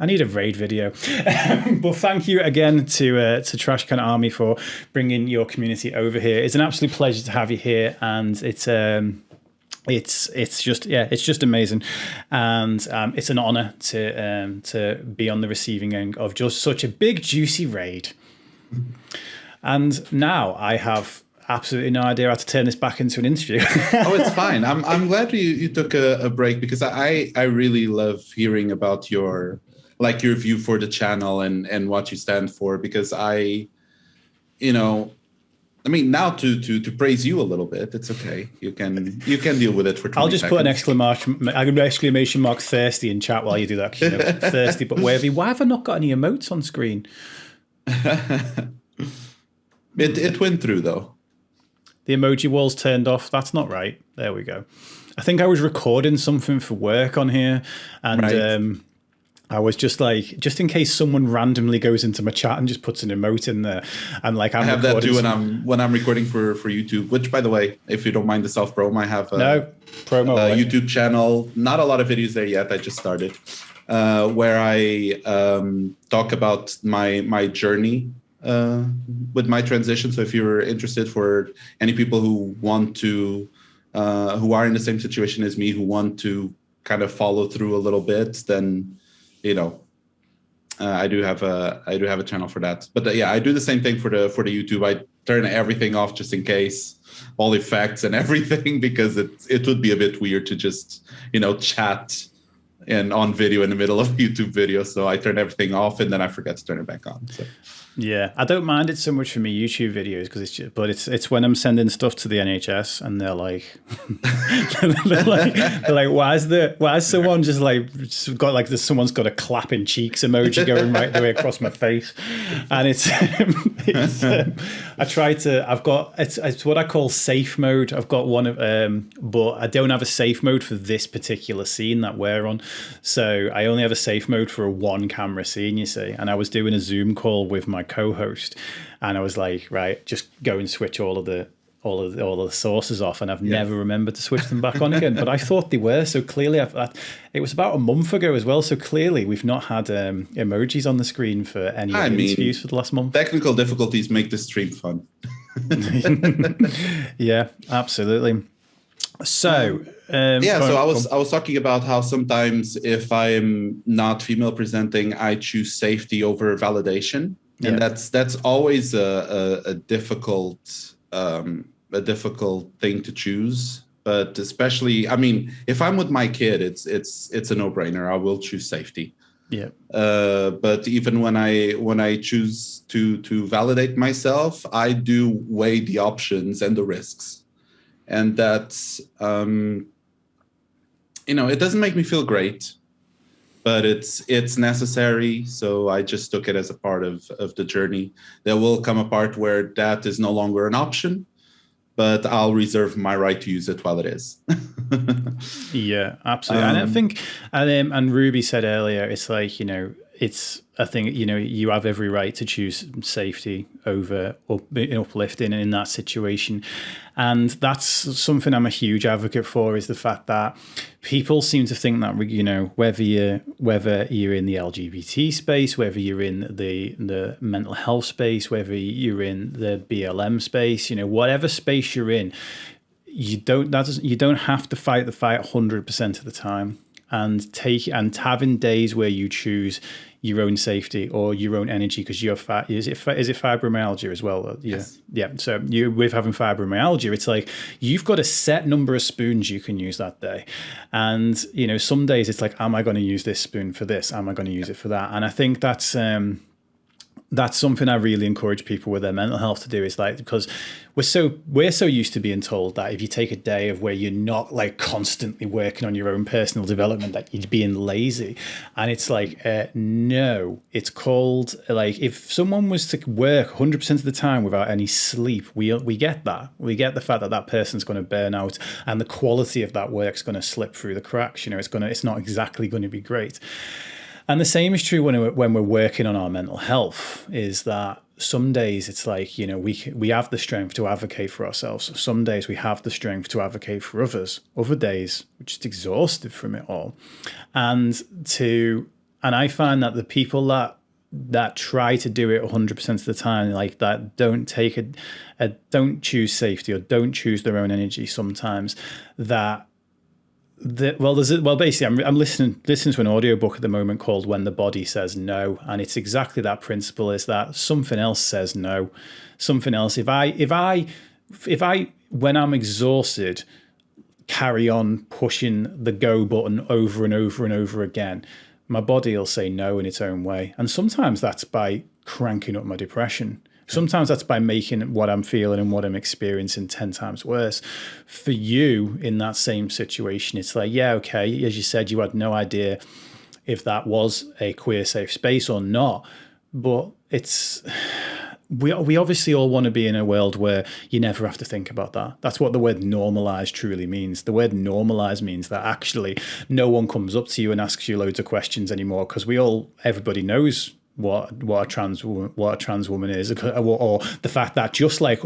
I need a raid video. But thank you again to Trash Can Army for bringing your community over here. It's an absolute pleasure to have you here, and it's just amazing, and it's an honor to be on the receiving end of just such a big juicy raid. And now I have absolutely no idea how to turn this back into an interview. Oh, it's fine. I'm glad you took a break, because I really love hearing about your view for the channel and what you stand for, because now to praise you a little bit, it's okay. You can deal with it for 20 I'll just seconds. put an exclamation mark thirsty in chat while you do that. Thirsty but wavy. Why have I not got any emotes on screen? It went through though. The emoji wall's turned off. That's not right. There we go. I think I was recording something for work on here, and right. I was just in case someone randomly goes into my chat and just puts an emote in there, and I have that too when I'm recording for YouTube. Which, by the way, if you don't mind the self promo, I have a YouTube channel. Not a lot of videos there yet. I just started, where I talk about my journey with my transition. So if you're interested, for any people who want to, who are in the same situation as me, who want to kind of follow through a little bit, then I do have a channel for that. But yeah, I do the same thing for the YouTube. I turn everything off just in case, all effects and everything, because it would be a bit weird to just chat and on video in the middle of a YouTube video. So I turn everything off, and then I forget to turn it back on. So. Yeah, I don't mind it so much for my YouTube videos, because it's when I'm sending stuff to the NHS and they're like, why is someone just got someone's got a clapping cheeks emoji going right the way across my face, and it's what I call safe mode. I've got one of but I don't have a safe mode for this particular scene that we're on, so I only have a safe mode for a one camera scene, you see. And I was doing a Zoom call with my co-host, and I was like, right, just go and switch all of the sources off, and I've never remembered to switch them back on again. But I thought they were, so clearly it was about a month ago as well, so clearly we've not had emojis on the screen for any interviews for the last month. Technical difficulties make the stream fun. Yeah, absolutely. So I was talking about how sometimes if I'm not female presenting, I choose safety over validation, and that's always a difficult thing to choose. But especially, if I'm with my kid, it's a no-brainer. I will choose safety. Yeah. But even when I choose to validate myself, I do weigh the options and the risks. And that's, it doesn't make me feel great, but it's necessary. So I just took it as a part of the journey. There will come a part where that is no longer an option, but I'll reserve my right to use it while it is. Yeah, absolutely. And I think, and Ruby said earlier, it's I think, you have every right to choose safety over uplifting in that situation. And that's something I'm a huge advocate for, is the fact that people seem to think that, whether you're in the LGBT space, whether you're in the mental health space, whether you're in the BLM space, whatever space you're in, you don't have to fight the fight 100% of the time. And having days where you choose your own safety or your own energy, because you're is it fibromyalgia as well? Yes. Yeah. So with having fibromyalgia, it's like you've got a set number of spoons you can use that day, and some days it's like, am I going to use this spoon for this? Am I going to use it for that? And I think that's something I really encourage people with their mental health to do, is because we're so used to being told that if you take a day of where you're not constantly working on your own personal development, that you're being lazy. And it's no, it's called, if someone was to work 100% of the time without any sleep, we get that. We get the fact that person's going to burn out, and the quality of that work's going to slip through the cracks. It's not exactly going to be great. And the same is true when we're working on our mental health, is that some days it's we have the strength to advocate for ourselves. Some days we have the strength to advocate for others. Other days we're just exhausted from it all. And I find that the people that try to do it 100% of the time, that don't choose safety or don't choose their own energy, sometimes that Basically, I'm listening to an audiobook at the moment called When the Body Says No, and it's exactly that principle, is that something else says no. Something else. If I when I'm exhausted, carry on pushing the go button over and over and over again, my body will say no in its own way. And sometimes that's by cranking up my depression. Sometimes that's by making what I'm feeling and what I'm experiencing 10 times worse. For you, in that same situation, it's like, yeah, okay, as you said, you had no idea if that was a queer safe space or not. But we obviously all want to be in a world where you never have to think about that. That's what the word normalize truly means. The word normalize means that actually no one comes up to you and asks you loads of questions anymore, because everybody knows what a trans woman is, or the fact that just like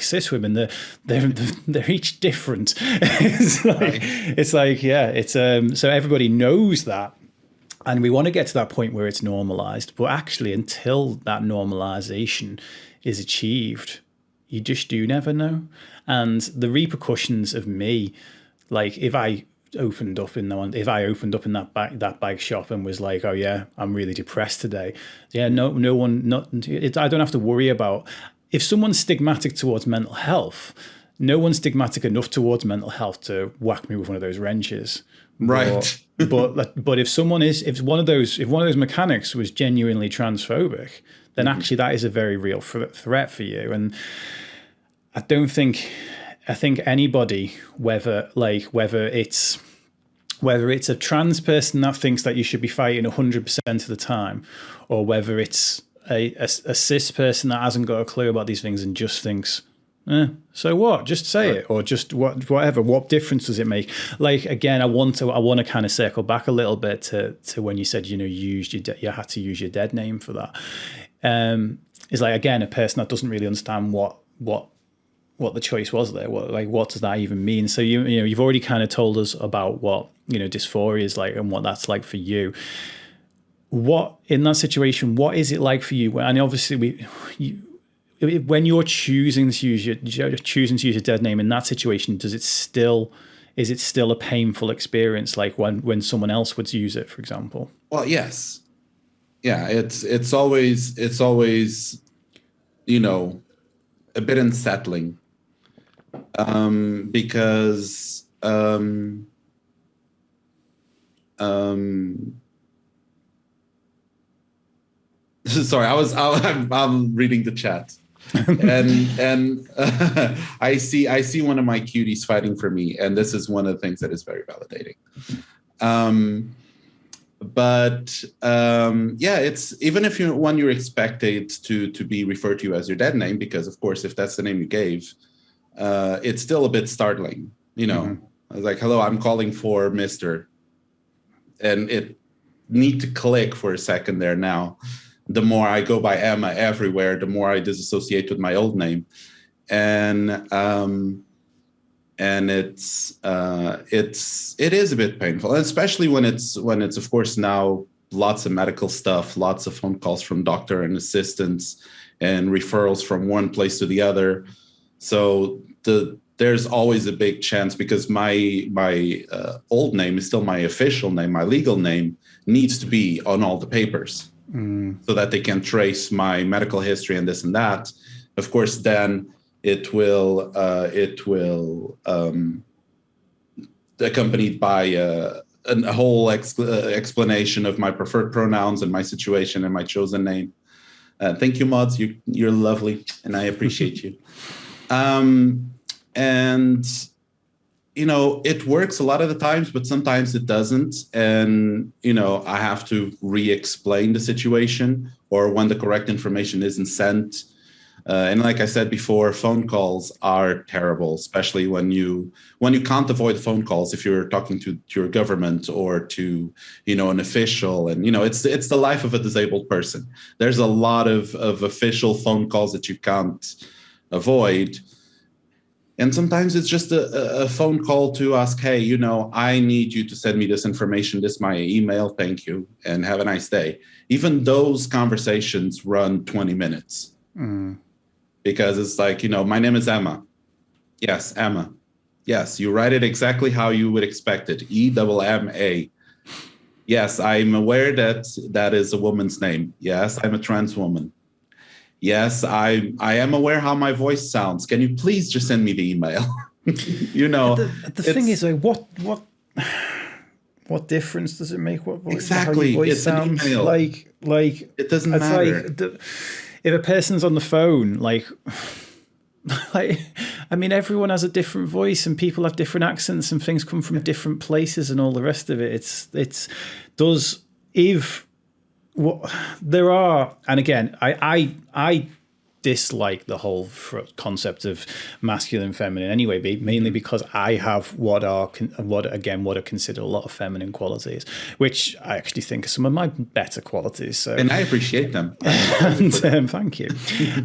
cis women, they're each different. So everybody knows that. And we want to get to that point where it's normalized. But actually, until that normalization is achieved, you just do never know. And the repercussions of me, like if I opened up in that bike shop and was like, oh yeah, I'm really depressed today. Yeah, I don't have to worry about, if someone's stigmatic towards mental health, no one's stigmatic enough towards mental health to whack me with one of those wrenches. Right. But if one of those mechanics was genuinely transphobic, then actually that is a very real threat for you. And I think anybody, whether it's a trans person that thinks that you should be fighting 100% of the time, or whether it's a cis person that hasn't got a clue about these things and just thinks, so what? Just say it, or just whatever. What difference does it make? Like, again, I want to kind of circle back a little bit to when you said, you had to use your dead name for that. It's like, again, a person that doesn't really understand what the choice was there. What does that even mean? So you've already kind of told us about what dysphoria is like and what that's like for you. What, in that situation, what is it like for you? And obviously when you're choosing to use your dead name in that situation, is it still a painful experience, like when someone else would use it, for example? Well, yes. Yeah, it's always a bit unsettling, because sorry, I'm reading the chat. and I see one of my cuties fighting for me, and this is one of the things that is very validating. It's even if you're expected to be referred to as your dead name, because of course if that's the name you gave, it's still a bit startling. I was like, hello, I'm calling for Mr. And it need to click for a second there now. The more I go by Emma everywhere, the more I disassociate with my old name, and it is a bit painful, especially when it's of course now lots of medical stuff, lots of phone calls from doctor and assistants, and referrals from one place to the other. So there's always a big chance, because my old name is still my official name, my legal name needs to be on all the papers. So that they can trace my medical history and this and that. Of course, then it will accompanied by a whole explanation of my preferred pronouns and my situation and my chosen name. Thank you, Mods. You're lovely, and I appreciate you. And it works a lot of the times, but sometimes it doesn't. And, I have to re-explain the situation, or when the correct information isn't sent. And like I said before, phone calls are terrible, especially when you can't avoid phone calls if you're talking to your government or to, an official. And, it's the life of a disabled person. There's a lot of official phone calls that you can't avoid. And sometimes it's just a phone call to ask, hey, I need you to send me this information, this my email, thank you, and have a nice day. Even those conversations run 20 minutes. Because it's like, my name is Emma. Yes, Emma. Yes, you write it exactly how you would expect it. EMMA. Yes, I'm aware that that is a woman's name. Yes, I'm a trans woman. Yes, I am aware how my voice sounds. Can you please just send me the email? The thing is, like, what difference does it make? What voice, exactly? How your voice sounds like it doesn't matter. Like if a person's on the phone, like I mean, everyone has a different voice, and people have different accents, and things come from different places, and all the rest of it. There are, and again, I dislike the whole concept of masculine and feminine anyway, mainly because I have what are considered a lot of feminine qualities, which I actually think are some of my better qualities. So, and I appreciate them. And thank you.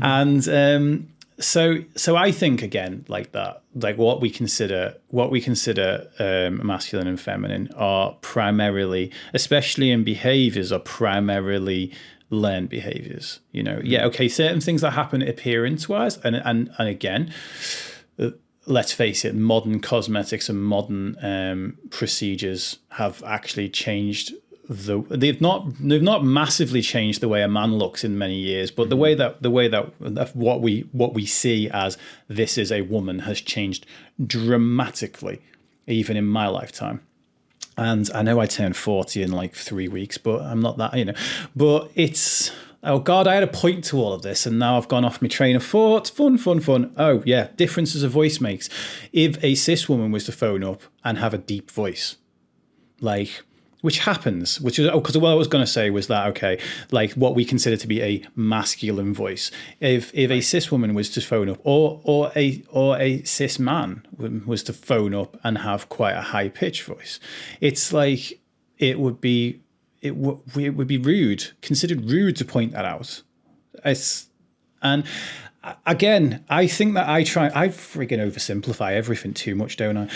And so I think, again, like that, like what we consider masculine and feminine are primarily, especially in behaviors, are primarily learned behaviors. Okay, certain things that happen appearance wise, and again, let's face it, modern cosmetics and modern procedures have actually changed. They've not massively changed the way a man looks in many years, but the way that what we see as this is a woman has changed dramatically, even in my lifetime. And I know I turned 40 in like 3 weeks, but I'm not that, But it's, oh God, I had a point to all of this, and now I've gone off my train of thought. Fun. Oh yeah, differences a voice makes. If a cis woman was to phone up and have a deep voice, which happens, because what I was going to say was that, okay, like what we consider to be a masculine voice. If a cis woman was to phone up, or a cis man was to phone up and have quite a high pitched voice, it's like it would be rude, considered rude to point that out. And again, I think that I friggin' oversimplify everything too much, don't I?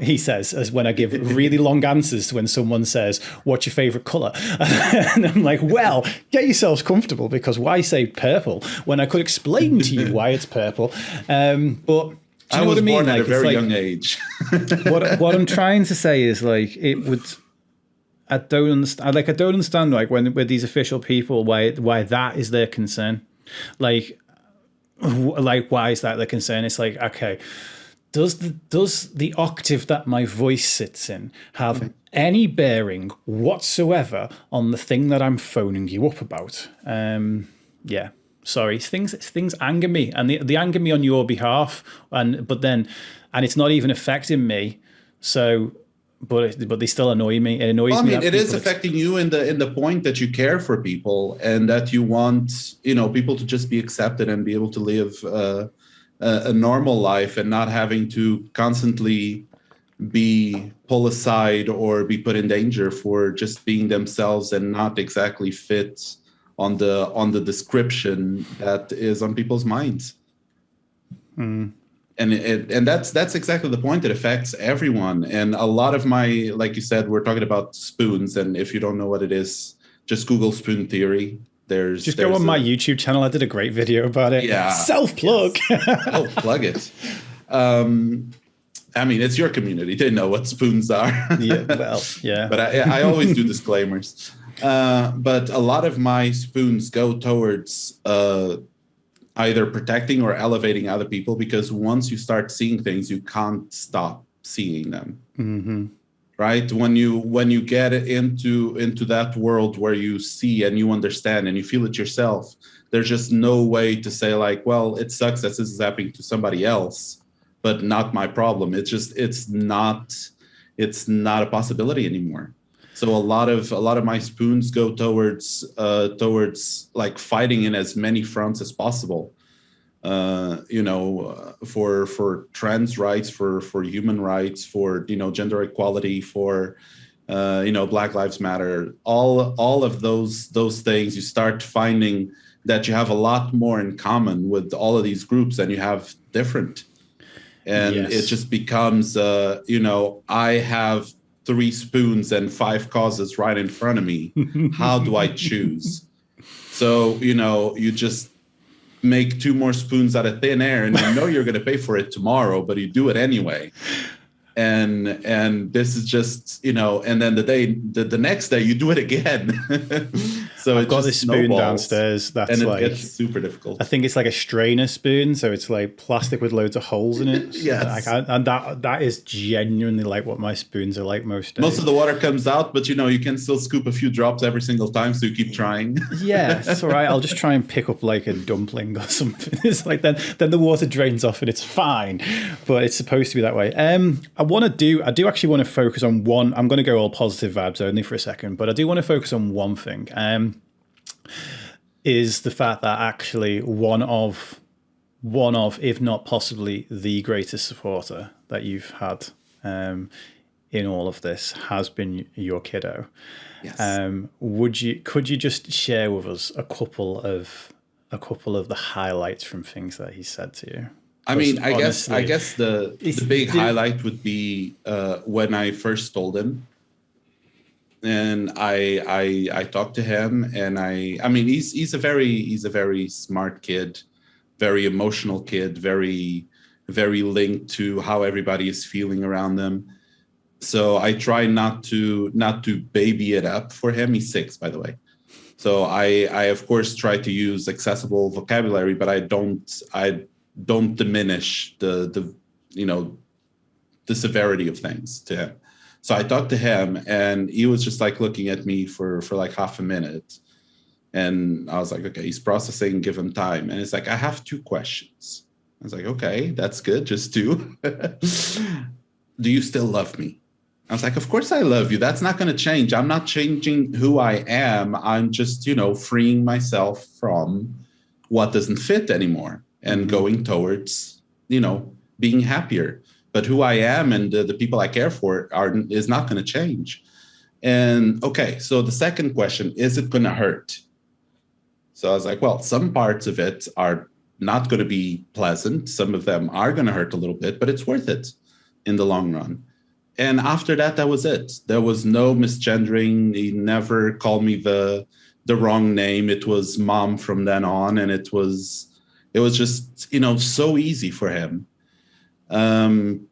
He says, as when I give really long answers to when someone says, "What's your favourite colour?" And I'm like, well, get yourselves comfortable, because why say purple when I could explain to you why it's purple? But I was born at a very young age. what I'm trying to say is, like, it would. I don't understand. Like, I don't understand, like, when with these official people, why that is their concern. Like, why is that their concern? It's like, okay, does the octave that my voice sits in have any bearing whatsoever on the thing that I'm phoning you up about? Yeah, sorry, things anger me, and they anger me on your behalf, and it's not even affecting me. So. But they still annoy me. It annoys me. It is affecting you in the point that you care for people, and that you want people to just be accepted and be able to live a normal life, and not having to constantly be pulled aside or be put in danger for just being themselves and not exactly fit on the description that is on people's minds. Mm. And that's exactly the point. It affects everyone. And a lot of my, like you said, we're talking about spoons. And if you don't know what it is, just Google spoon theory. Just go on my YouTube channel. I did a great video about it. Yeah. Self-plug. Yes. Oh, plug it. I mean, it's your community. They know what spoons are. Yeah, well, yeah. But I always do disclaimers. But a lot of my spoons go towards either protecting or elevating other people, because once you start seeing things, you can't stop seeing them. Mm-hmm. Right? When you get into that world where you see and you understand and you feel it yourself, there's just no way to say, like, well, it sucks that this is happening to somebody else, but not my problem. It's not a possibility anymore. So a lot of my spoons go towards like fighting in as many fronts as possible, for trans rights, for human rights, for gender equality, for Black Lives Matter, all of those things. You start finding that you have a lot more in common with all of these groups than you have different, and yes. It just becomes I have 3 spoons and 5 causes right in front of me. How do I choose? So, you just make 2 more spoons out of thin air, and you know you're going to pay for it tomorrow, but you do it anyway. And this is just, you know, and then the next day you do it again. So I've got this spoon downstairs that's and like, it gets super difficult. I think it's like a strainer spoon, so it's like plastic with loads of holes in it. Yes. And that is genuinely like what my spoons are like most days. Most of the water comes out, but you know, you can still scoop a few drops every single time, so you keep trying. Yeah, that's all right. I'll just try and pick up like a dumpling or something. It's like then the water drains off and it's fine, but it's supposed to be that way. I do actually want to focus on one. I'm going to go all positive vibes only for a second, but I do want to focus on one thing. Is the fact that actually one of, if not possibly the greatest supporter that you've had in all of this has been your kiddo. Yes. Could you just share with us a couple of the highlights from things that he said to you? I mean, I guess the big highlight would be when I first told him, and I talked to him, and I mean he's a very smart kid, very emotional kid, very linked to how everybody is feeling around them. So I try not to baby it up for him. He's 6, by the way. So I of course try to use accessible vocabulary, but I don't diminish the severity of things to him. So I talked to him, and he was just like looking at me for like half a minute, and I was like, okay, he's processing, give him time. And it's like, I have 2 questions. I was like, okay, that's good, just 2. Do you still love me? I was like, of course I love you. That's not going to change. I'm not changing who I am. I'm just, freeing myself from what doesn't fit anymore and going towards, being happier. But who I am and the people I care for is not going to change. And okay, so the second question, is it going to hurt? So I was like, well, some parts of it are not going to be pleasant. Some of them are going to hurt a little bit, but it's worth it in the long run. And after that, that was it. There was no misgendering. He never called me the wrong name. It was mom from then on. And it was just, so easy for him. And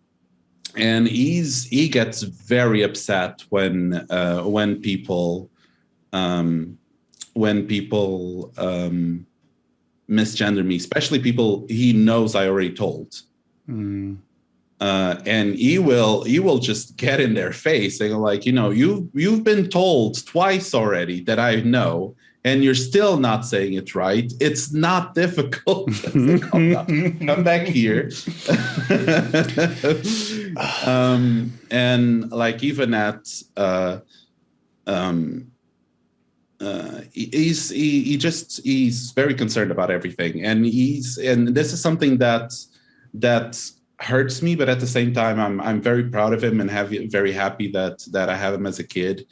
he gets very upset when people misgender me, especially people he knows I already told. And he will just get in their face and like, you've been told twice already that I know, and you're still not saying it right. It's not difficult. Like, come back here. And like even at he's very concerned about everything, and this is something that hurts me, but at the same time I'm very proud of him and very happy that I have him as a kid.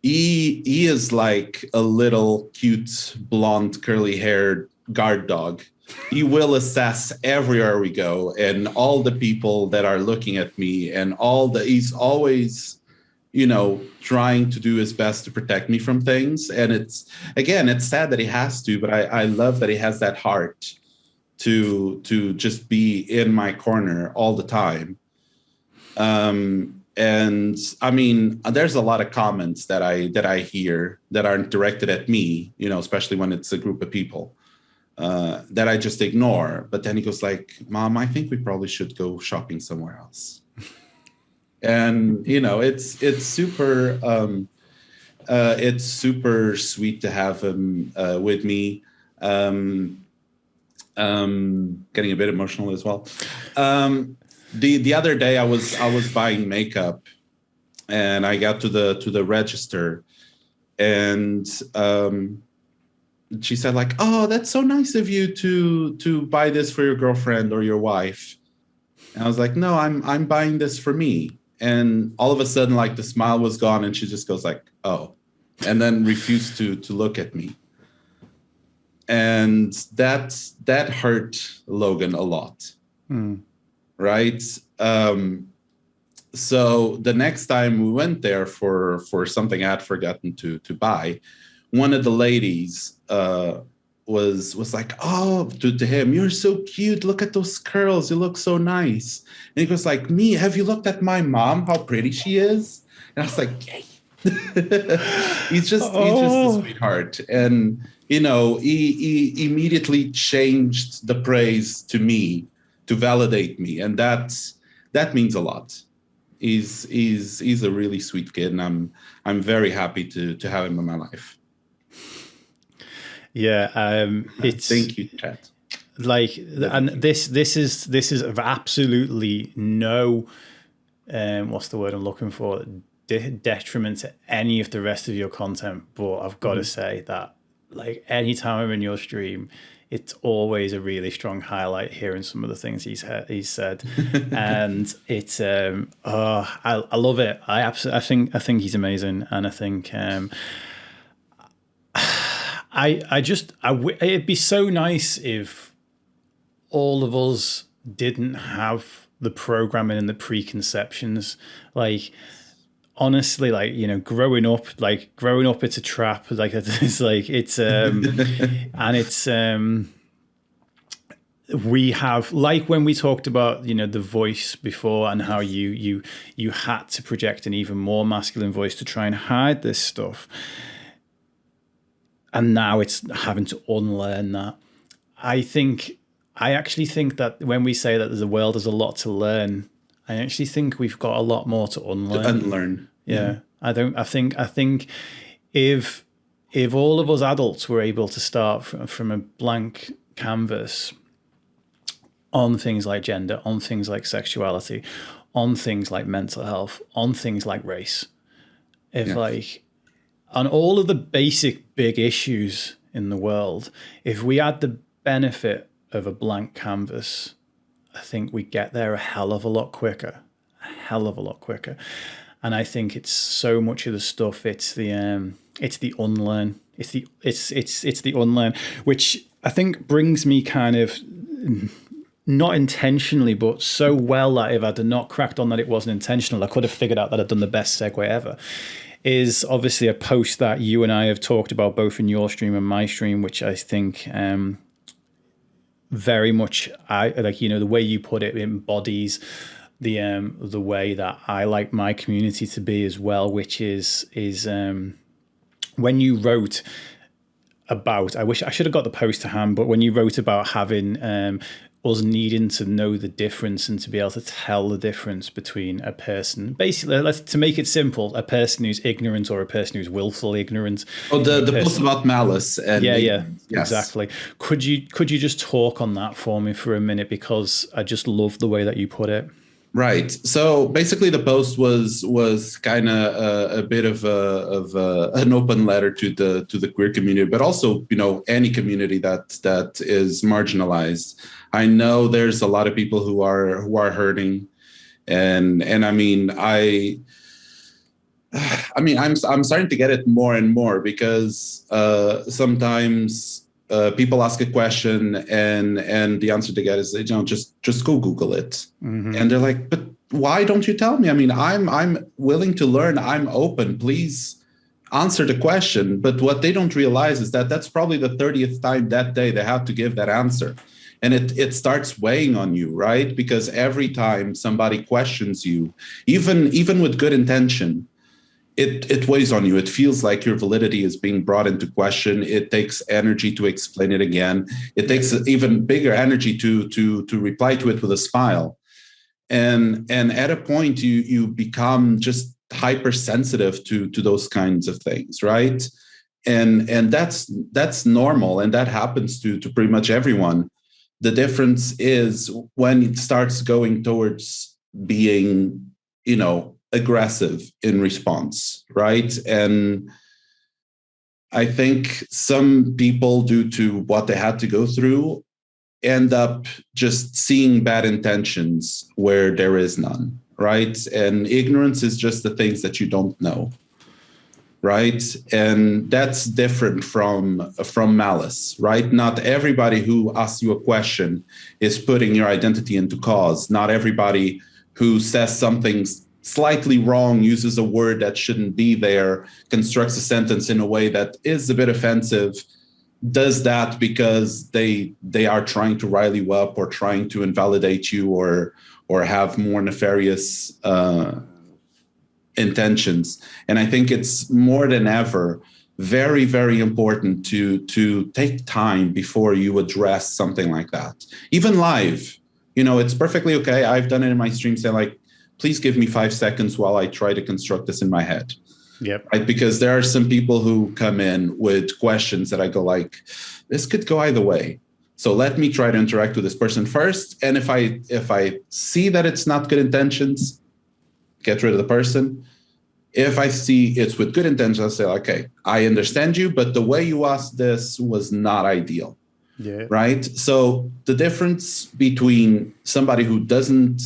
He is like a little cute blonde curly haired guard dog. He will assess everywhere we go and all the people that are looking at me, and he's always trying to do his best to protect me from things. And it's sad that he has to, but I love that he has that heart to just be in my corner all the time. And I mean, there's a lot of comments that I hear that aren't directed at me, especially when it's a group of people, that I just ignore. But then he goes like, Mom, I think we probably should go shopping somewhere else. And, it's super sweet to have him with me. Getting a bit emotional as well. The other day I was buying makeup, and I got to the register, and she said like, "Oh, that's so nice of you to buy this for your girlfriend or your wife." And I was like, "No, I'm buying this for me." And all of a sudden, like, the smile was gone, and she just goes like, "Oh," and then refused to look at me. And that hurt Logan a lot. Right. So the next time we went there for something I had forgotten to buy, one of the ladies was like, oh, to him, you're so cute. Look at those curls. You look so nice. And he goes like, me, have you looked at my mom? How pretty she is? And I was like, yay. he's just a sweetheart. And, he immediately changed the praise to me to validate me. And that means a lot. He's a really sweet kid. And I'm very happy to have him in my life. Yeah, it's thank you, Chad. Like, and this is of absolutely no, what's the word I'm looking for? Detriment to any of the rest of your content. But I've got to say that, like, anytime I'm in your stream, it's always a really strong highlight hearing some of the things he's said, and it's I love it. I think he's amazing, and I think. It'd be so nice if all of us didn't have the programming and the preconceptions. Like, honestly, like, growing up, it's a trap. Like, it's and it's we have, like, when we talked about, the voice before, and how you had to project an even more masculine voice to try and hide this stuff. And now it's having to unlearn that. I actually think that when we say that the world has a lot to learn, I actually think we've got a lot more to unlearn. To unlearn. Yeah. I think if all of us adults were able to start from a blank canvas on things like gender, on things like sexuality, on things like mental health, on things like race, on all of the basic big issues in the world, if we had the benefit of a blank canvas, I think we get there a hell of a lot quicker. And I think it's so much of the stuff. It's the unlearn. It's the unlearn, which I think brings me kind of, not intentionally, but so well that if I'd not cracked on that it wasn't intentional, I could have figured out that I'd done the best segue ever. Is obviously a post that you and I have talked about both in your stream and my stream, which I think very much, the way you put it embodies the way that I like my community to be as well, which is when you wrote about, I wish I should have got the post to hand, but when you wrote about having us needing to know the difference and to be able to tell the difference between a person, basically, to make it simple, a person who's ignorant or a person who's willfully ignorant. Oh, the post about malice. And yes. Exactly. Could you just talk on that for me for a minute, because I just love the way that you put it. Right. So basically, the post was kind of a bit of an open letter to the queer community, but also any community that is marginalized. I know there's a lot of people who are hurting, and I mean I'm starting to get it more and more, because sometimes people ask a question and the answer they get is, just go Google it. Mm-hmm. And they're like, but why don't you tell me? I mean, I'm willing to learn. I'm open. Please answer the question. But what they don't realize is that that's probably the 30th time that day they have to give that answer. And it starts weighing on you, right? Because every time somebody questions you, even with good intention, it weighs on you. It feels like your validity is being brought into question. It takes energy to explain it again. It takes even bigger energy to reply to it with a smile. And at a point, you become just hypersensitive to those kinds of things, right? And that's normal, and that happens to pretty much everyone. The difference is when it starts going towards being, aggressive in response, right? And I think some people, due to what they had to go through, end up just seeing bad intentions where there is none, right? And ignorance is just the things that you don't know, right? And that's different from malice, right? Not everybody who asks you a question is putting your identity into cause. Not everybody who says something slightly wrong, uses a word that shouldn't be there, constructs a sentence in a way that is a bit offensive, does that because they are trying to rile you up or trying to invalidate you or have more nefarious intentions. And I think it's more than ever very, very important to take time before you address something like that. Even live, it's perfectly okay. I've done it in my stream, say like, please give me 5 seconds while I try to construct this in my head. Yep. Right? Because there are some people who come in with questions that I go like, this could go either way. So let me try to interact with this person first. And if I see that it's not good intentions, get rid of the person. If I see it's with good intentions, I'll say, okay, I understand you, but the way you asked this was not ideal. Yeah. Right. So the difference between somebody who doesn't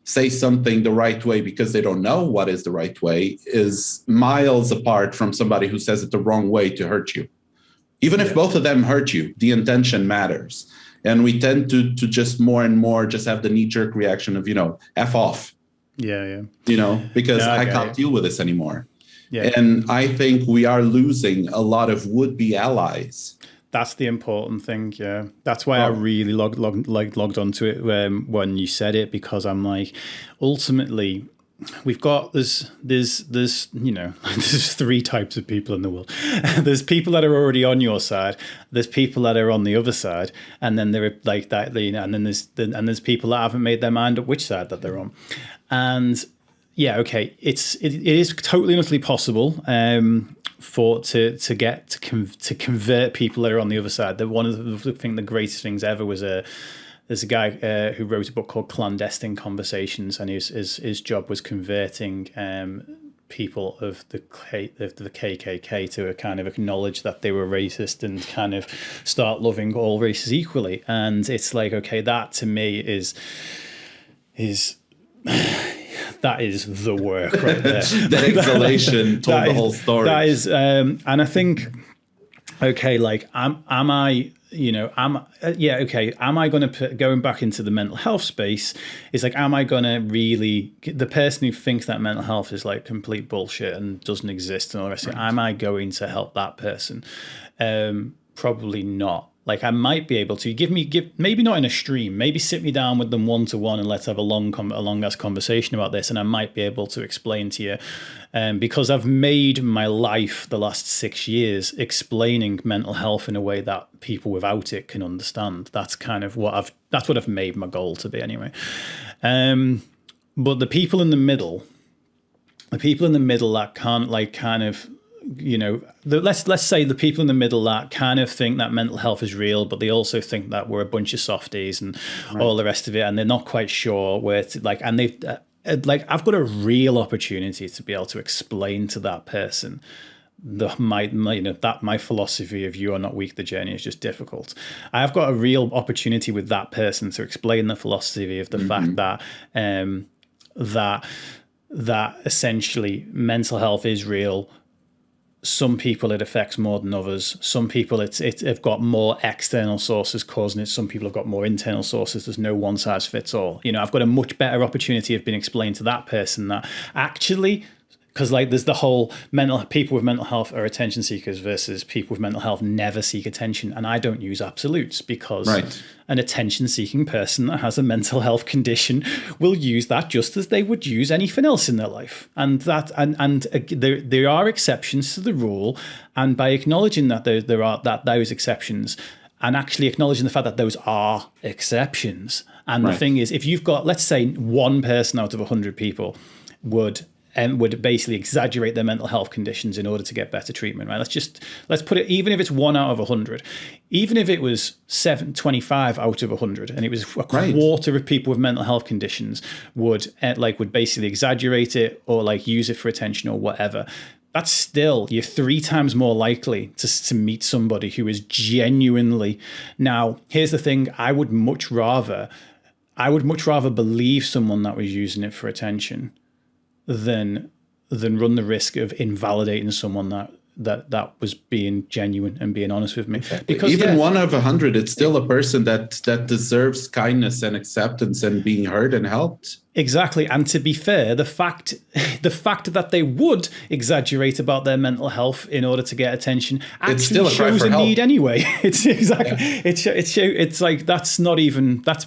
say something the right way because they don't know what is the right way is miles apart from somebody who says it the wrong way to hurt you. Even if both of them hurt you, the intention matters. And we tend to just more and more just have the knee-jerk reaction of, F off. Yeah. Because I can't deal with this anymore. Yeah. And I think we are losing a lot of would-be allies. That's the important thing, yeah. That's why I really logged onto it when you said it, because I'm like, ultimately, we've got there's there's 3 types of people in the world. There's people that are already on your side. There's people that are on the other side, and then there are like that, and then there's people that haven't made their mind up which side that they're on, and. Yeah, okay. It is totally and utterly possible to convert people that are on the other side. One of the greatest things ever was there's a guy who wrote a book called Clandestine Conversations, and his job was converting people of the KKK to kind of acknowledge that they were racist and kind of start loving all races equally. And it's like, okay, that to me is that is the work right there. That exhalation told the whole story. That is, and I think, okay, like, am I going to going back into the mental health space? Is like, am I going to really, the person who thinks that mental health is like complete bullshit and doesn't exist and all the rest of it, am I going to help that person? Probably not. Like, I might be able to give maybe not in a stream, maybe sit me down with them one-to-one and let's have a long-ass conversation about this. And I might be able to explain to you, because I've made my life the last 6 years explaining mental health in a way that people without it can understand. That's kind of what I've made my goal to be anyway. But the people in the middle that can't, like, kind of, let's say the people in the middle that kind of think that mental health is real, but they also think that we're a bunch of softies and all the rest of it, and they're not quite sure where to, like, and they've I've got a real opportunity to be able to explain to that person that my philosophy of you are not weak, the journey is just difficult. I've got a real opportunity with that person to explain the philosophy of the fact that that essentially mental health is real. Some people it affects more than others. Some people it's got more external sources causing it. Some people have got more internal sources. There's no one size fits all. I've got a much better opportunity of being explained to that person that actually, because like there's the whole people with mental health are attention seekers versus people with mental health never seek attention. And I don't use absolutes because an attention seeking person that has a mental health condition will use that just as they would use anything else in their life. And there are exceptions to the rule. And by acknowledging that there are those exceptions and actually acknowledging the fact that those are exceptions. And the thing is, if you've got, let's say, one person out of 100 people would basically exaggerate their mental health conditions in order to get better treatment, right? Let's put it, even if it's 1 out of 100, even if it was 25 out of 100, and it was a quarter of people with mental health conditions would basically exaggerate it or like use it for attention or whatever. That's still, you're 3 times more likely to meet somebody who is genuinely. Now, here's the thing: I would much rather believe someone that was using it for attention than run the risk of invalidating someone that was being genuine and being honest with me. Exactly. Because even 1 out of 100, it's still a person that deserves kindness and acceptance and being heard and helped. Exactly. And to be fair, the fact that they would exaggerate about their mental health in order to get attention actually shows a need anyway. It's exactly, it's like, that's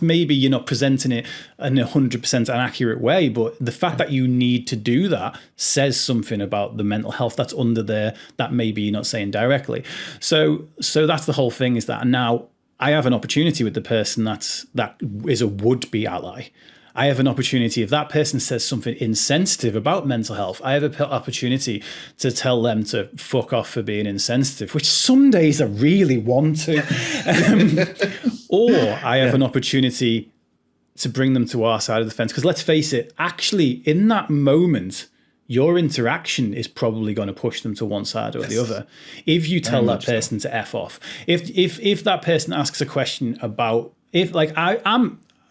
maybe you're not presenting it in 100% an accurate way, but the fact that you need to do that says something about the mental health that's under there that maybe you're not saying directly. So that's the whole thing, is that now I have an opportunity with the person that is a would-be ally. I have an opportunity, if that person says something insensitive about mental health, I have an opportunity to tell them to fuck off for being insensitive, which some days I really want to. Or I have an opportunity to bring them to our side of the fence. Because let's face it, actually, in that moment, your interaction is probably going to push them to one side or the other. If you tell that person to F off, if that person asks a question about,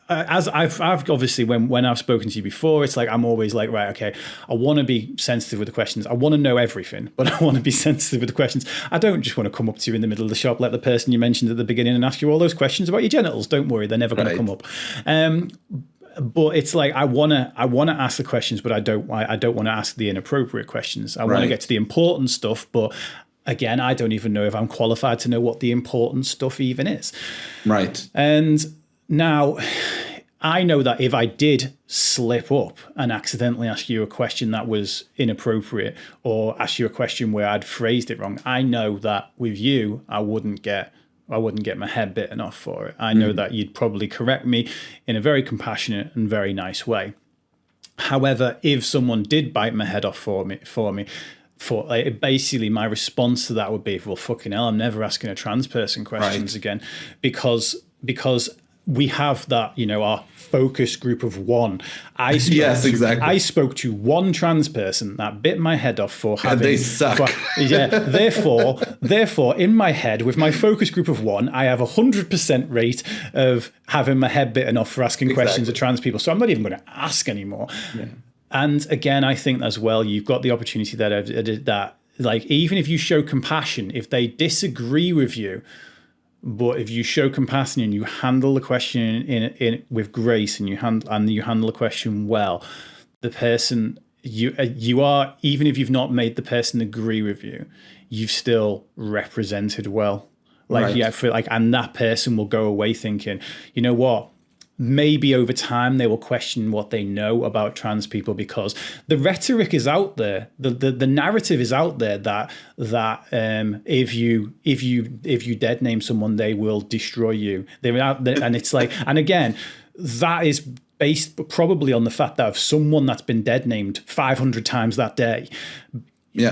as I've obviously, when I've spoken to you before, it's like I'm always like, right, okay, I want to be sensitive with the questions. I want to know everything, but I want to be sensitive with the questions. I don't just want to come up to you in the middle of the shop like the person you mentioned at the beginning and ask you all those questions about your genitals. Don't worry, they're never going to come up. But it's like I want to ask the questions, but I don't want to ask the inappropriate questions. I want to get to the important stuff, but again, I don't even know if I'm qualified to know what the important stuff even is. Right. And now, I know that if I did slip up and accidentally ask you a question that was inappropriate, or ask you a question where I'd phrased it wrong, I know that with you, I wouldn't get my head bitten off for it. I know that you'd probably correct me in a very compassionate and very nice way. However, if someone did bite my head off for me, basically my response to that would be, well, fucking hell, I'm never asking a trans person questions again, because we have that, our focus group of one. I spoke to one trans person that bit my head off for having. And they suck. Therefore, in my head, with my focus group of one, I have 100% rate of having my head bitten off for asking questions of trans people. So I'm not even going to ask anymore. Yeah. And again, I think as well, you've got the opportunity that like, even if you show compassion, if they disagree with you, but if you show compassion and you handle the question in with grace, and you handle the question well, the person you are, even if you've not made the person agree with you, you've still represented well. And that person will go away thinking, you know what? Maybe over time they will question what they know about trans people, because the rhetoric is out there, the narrative is out there that if you dead name someone, they will destroy you. They're out there, and it's like, and again, that is based probably on the fact that if someone that's been dead named 500 times that day,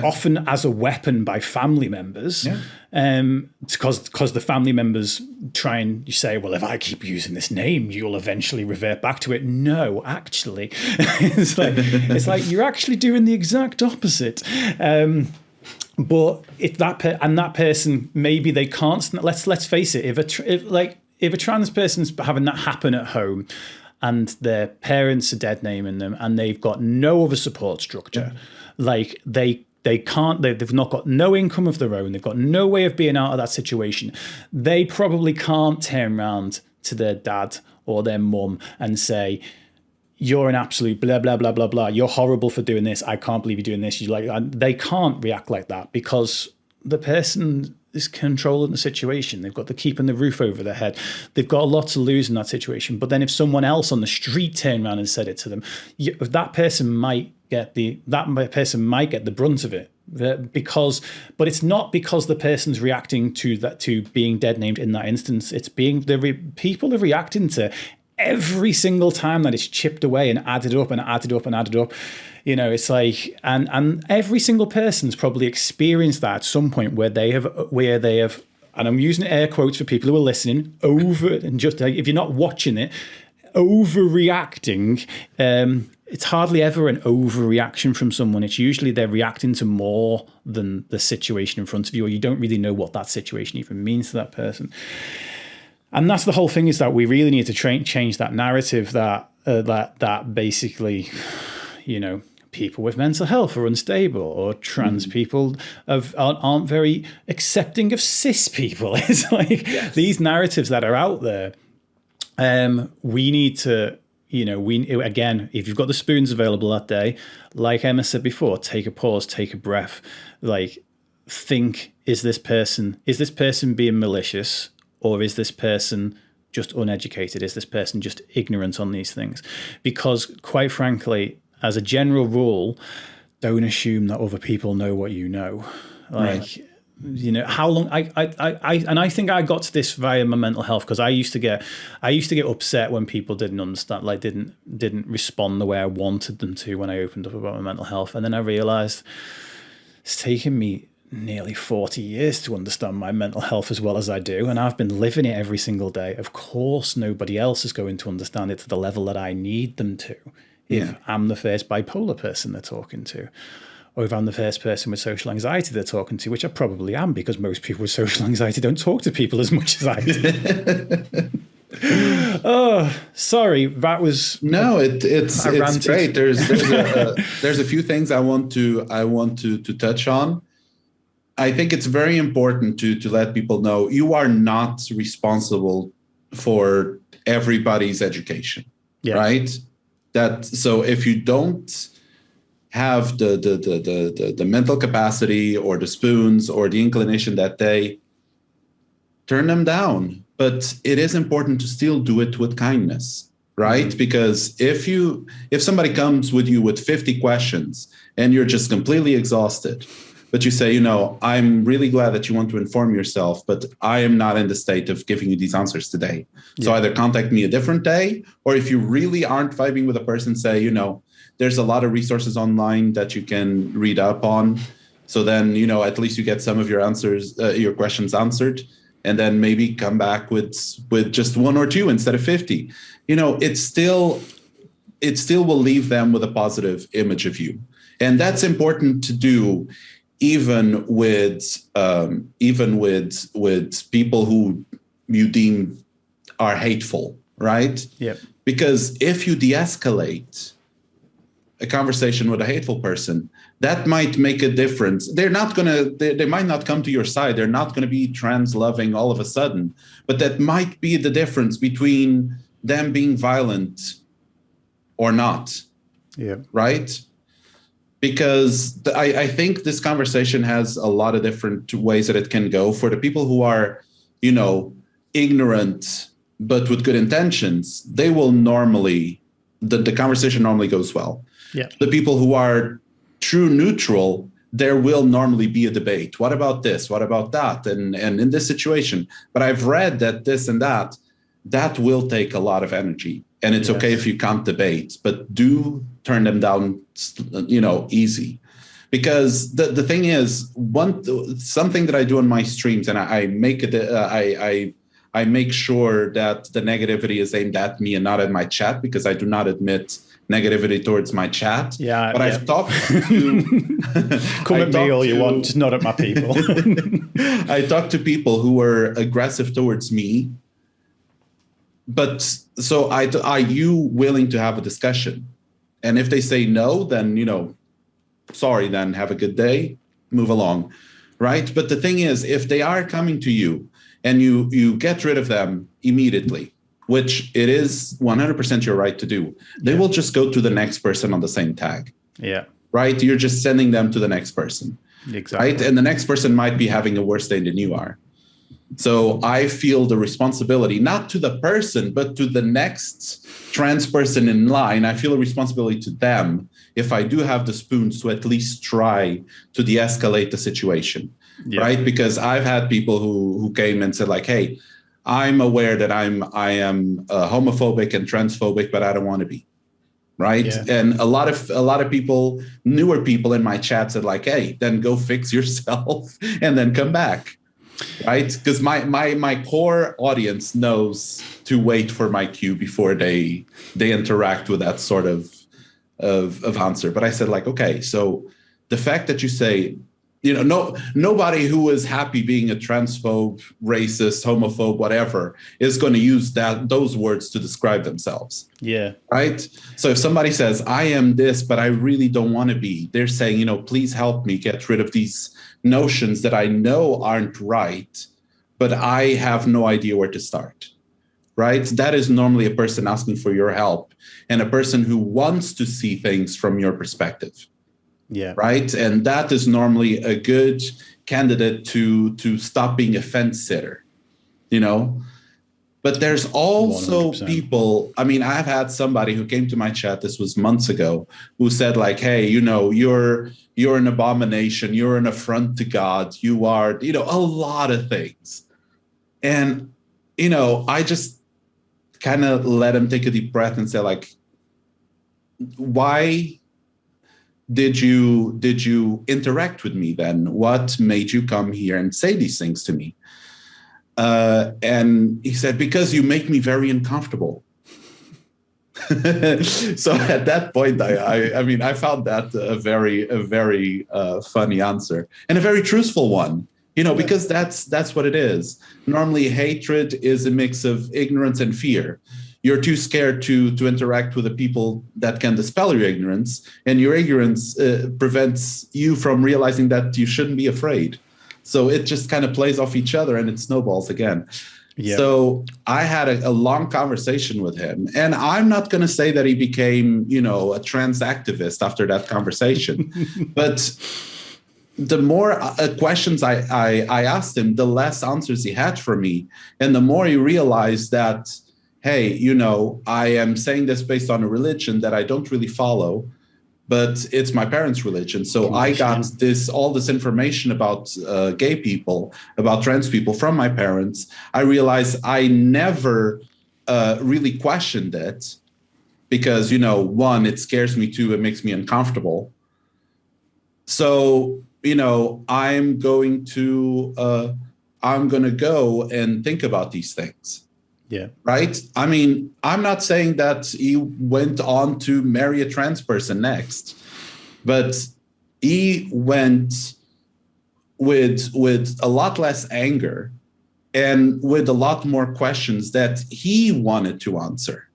often as a weapon by family members, because the family members try and say, well, if I keep using this name, you'll eventually revert back to it. No, actually, it's like you're actually doing the exact opposite. But if that person, maybe they can't. Let's face it. If a trans person's having that happen at home, and their parents are dead naming them, and they've got no other support structure, like they can't, they've not got no income of their own, they've got no way of being out of that situation, they probably can't turn around to their dad or their mum and say, you're an absolute blah, blah, blah, blah, blah, you're horrible for doing this, I can't believe you're doing this. They can't react like that, because the person is controlling the situation. They've got keeping the roof over their head. They've got a lot to lose in that situation. But then if someone else on the street turned around and said it to them, that person might get the brunt of it. But it's not because the person's reacting to being dead named in that instance. It's people are reacting to every single time that it's chipped away and added up and added up and added up. It's like, and every single person's probably experienced that at some point where they have, and I'm using air quotes for people who are listening, and just like, if you're not watching it, overreacting. It's hardly ever an overreaction from someone. It's usually they're reacting to more than the situation in front of you, or you don't really know what that situation even means to that person. And that's the whole thing, is that we really need to change that narrative that basically, people with mental health are unstable, or trans people aren't very accepting of cis people. It's like these narratives that are out there. We need to, again, if you've got the spoons available that day, like Emma said before, take a pause, take a breath, like think, is this person being malicious, or is this person just uneducated? Is this person just ignorant on these things? Because quite frankly, as a general rule, don't assume that other people know what you know. Like, right. How long I think I got to this via my mental health, because I used to get upset when people didn't understand, like didn't respond the way I wanted them to when I opened up about my mental health. And then I realized it's taken me nearly 40 years to understand my mental health as well as I do, and I've been living it every single day. Of course, nobody else is going to understand it to the level that I need them to. If I'm the first bipolar person they're talking to, or if I'm the first person with social anxiety they're talking to, which I probably am, because most people with social anxiety don't talk to people as much as I do. Oh, sorry, that was it's great. There's a few things I want to touch on. I think it's very important to let people know you are not responsible for everybody's education, right? So if you don't have the mental capacity or the spoons or the inclination that day, turn them down. But it is important to still do it with kindness, right? Mm-hmm. Because if somebody comes with you with 50 questions and you're just completely exhausted, but you say, I'm really glad that you want to inform yourself, but I am not in the state of giving you these answers today. Yeah. So either contact me a different day, or if you really aren't vibing with a person, say, there's a lot of resources online that you can read up on. So then, at least you get some of your answers, your questions answered, and then maybe come back with just one or two instead of 50. It still will leave them with a positive image of you. And that's important to do, even with people who you deem are hateful, right? Yeah. Because if you de-escalate a conversation with a hateful person, that might make a difference. They might not come to your side. They're not going to be trans loving all of a sudden, but that might be the difference between them being violent or not. Yeah. Right? Because I think this conversation has a lot of different ways that it can go. For the people who are, ignorant, but with good intentions, they will normally, the conversation normally goes well. Yeah. The people who are true neutral, there will normally be a debate. What about this? What about that? And in this situation, but I've read that this and that will take a lot of energy. And it's okay if you can't debate, but do turn them down, easy. Because the thing is, something that I do in my streams, and I make it, I make sure that the negativity is aimed at me and not at my chat, because I do not admit negativity towards my chat. Yeah, but I've talked to come at me all you want, just not at my people. I talk to people who were aggressive towards me. But so are you willing to have a discussion? And if they say no, then, sorry, then have a good day, move along, right? But the thing is, if they are coming to you and you get rid of them immediately, which it is 100% your right to do, they will just go to the next person on the same tag. Yeah. Right? You're just sending them to the next person. Exactly. Right? And the next person might be having a worse day than you are. So I feel the responsibility, not to the person, but to the next trans person in line. I feel a responsibility to them, if I do have the spoons, to at least try to de-escalate the situation, right? Because I've had people who came and said, like, hey, I'm aware that I am homophobic and transphobic, but I don't want to be, right? Yeah. And a lot of people, newer people in my chat said, like, hey, then go fix yourself and then come back. Right, because my core audience knows to wait for my cue before they interact with that sort of answer. But I said, like, okay, so the fact that you say, nobody who is happy being a transphobe, racist, homophobe, whatever, is going to use those words to describe themselves. Yeah. Right. So if somebody says, I am this, but I really don't want to be, they're saying, please help me get rid of these notions that I know aren't right, but I have no idea where to start. right? That is normally a person asking for your help and a person who wants to see things from your perspective. Yeah. Right. And that is normally a good candidate to stop being a fence sitter, you know. But there's also 100%. people, I mean, I've had somebody who came to my chat, this was months ago, who said like, hey, you know, you're an abomination, you're an affront to God, you are, you know, a lot of things. And, you know, I just kind of let him take a deep breath and say like, why did you interact with me then? What made you come here and say these things to me? And he said, because you make me very uncomfortable. So at that point, I mean, I found that a very funny answer and a very truthful one, you know, because that's what it is. Normally, hatred is a mix of ignorance and fear. You're too scared to interact with the people that can dispel your ignorance, and your ignorance prevents you from realizing that you shouldn't be afraid. So it just kind of plays off each other and it snowballs again. Yep. So I had a long conversation with him, and I'm not going to say that he became, you know, a trans activist after that conversation, but the more questions I asked him, the less answers he had for me. And the more he realized that, hey, you know, I am saying this based on a religion that I don't really follow, but it's my parents' religion. So I got all this information about gay people, about trans people from my parents. I realized I never really questioned it because, you know, one, it scares me. Two, it makes me uncomfortable. So, you know, I'm going to go and think about these things. Yeah. Right. I mean, I'm not saying that he went on to marry a trans person next, but he went with a lot less anger and with a lot more questions that he wanted to answer.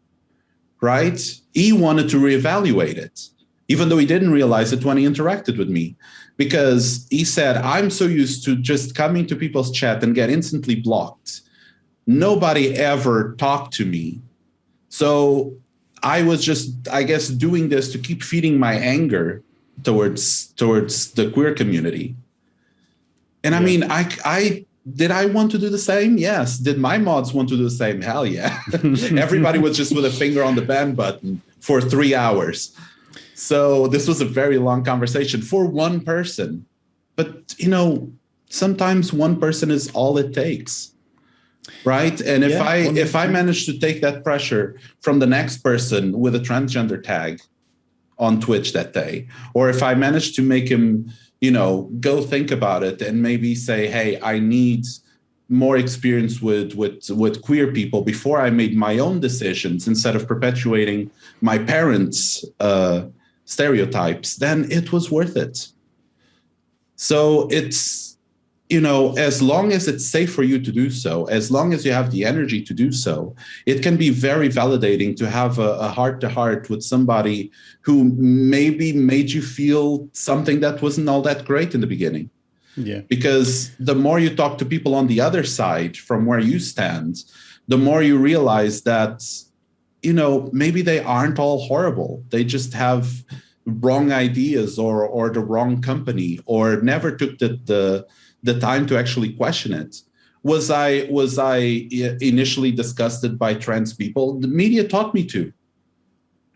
Right. He wanted to reevaluate it, even though he didn't realize it when he interacted with me, because he said, I'm so used to just coming to people's chat and get instantly blocked. Nobody ever talked to me. So I was just, I guess, doing this to keep feeding my anger towards the queer community. And I mean, did I want to do the same? Yes. Did my mods want to do the same? Hell yeah. Everybody was just with a finger on the ban button for 3 hours. So this was a very long conversation for one person. But, you know, sometimes one person is all it takes. Right. And if I manage to take that pressure from the next person with a transgender tag on Twitch that day, or if I manage to make him, you know, go think about it and maybe say, hey, I need more experience with queer people before I made my own decisions instead of perpetuating my parents' stereotypes, then it was worth it. So it's, you know, as long as it's safe for you to do so, as long as you have the energy to do so, it can be very validating to have a heart-to-heart with somebody who maybe made you feel something that wasn't all that great in the beginning. Yeah. Because the more you talk to people on the other side from where you stand, the more you realize that, you know, maybe they aren't all horrible. They just have wrong ideas or the wrong company, or never took the time to actually question it. Was I initially disgusted by trans people? The media taught me to,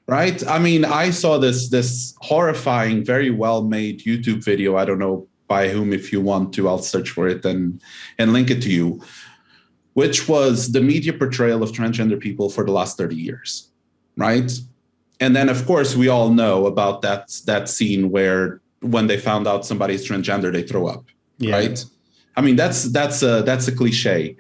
right? I mean, I saw this horrifying, very well-made YouTube video. I don't know by whom. If you want to, I'll search for it and link it to you, which was the media portrayal of transgender people for the last 30 years, right? And then, of course, we all know about that scene where when they found out somebody's transgender, they throw up. Yeah. Right. I mean, that's a cliche.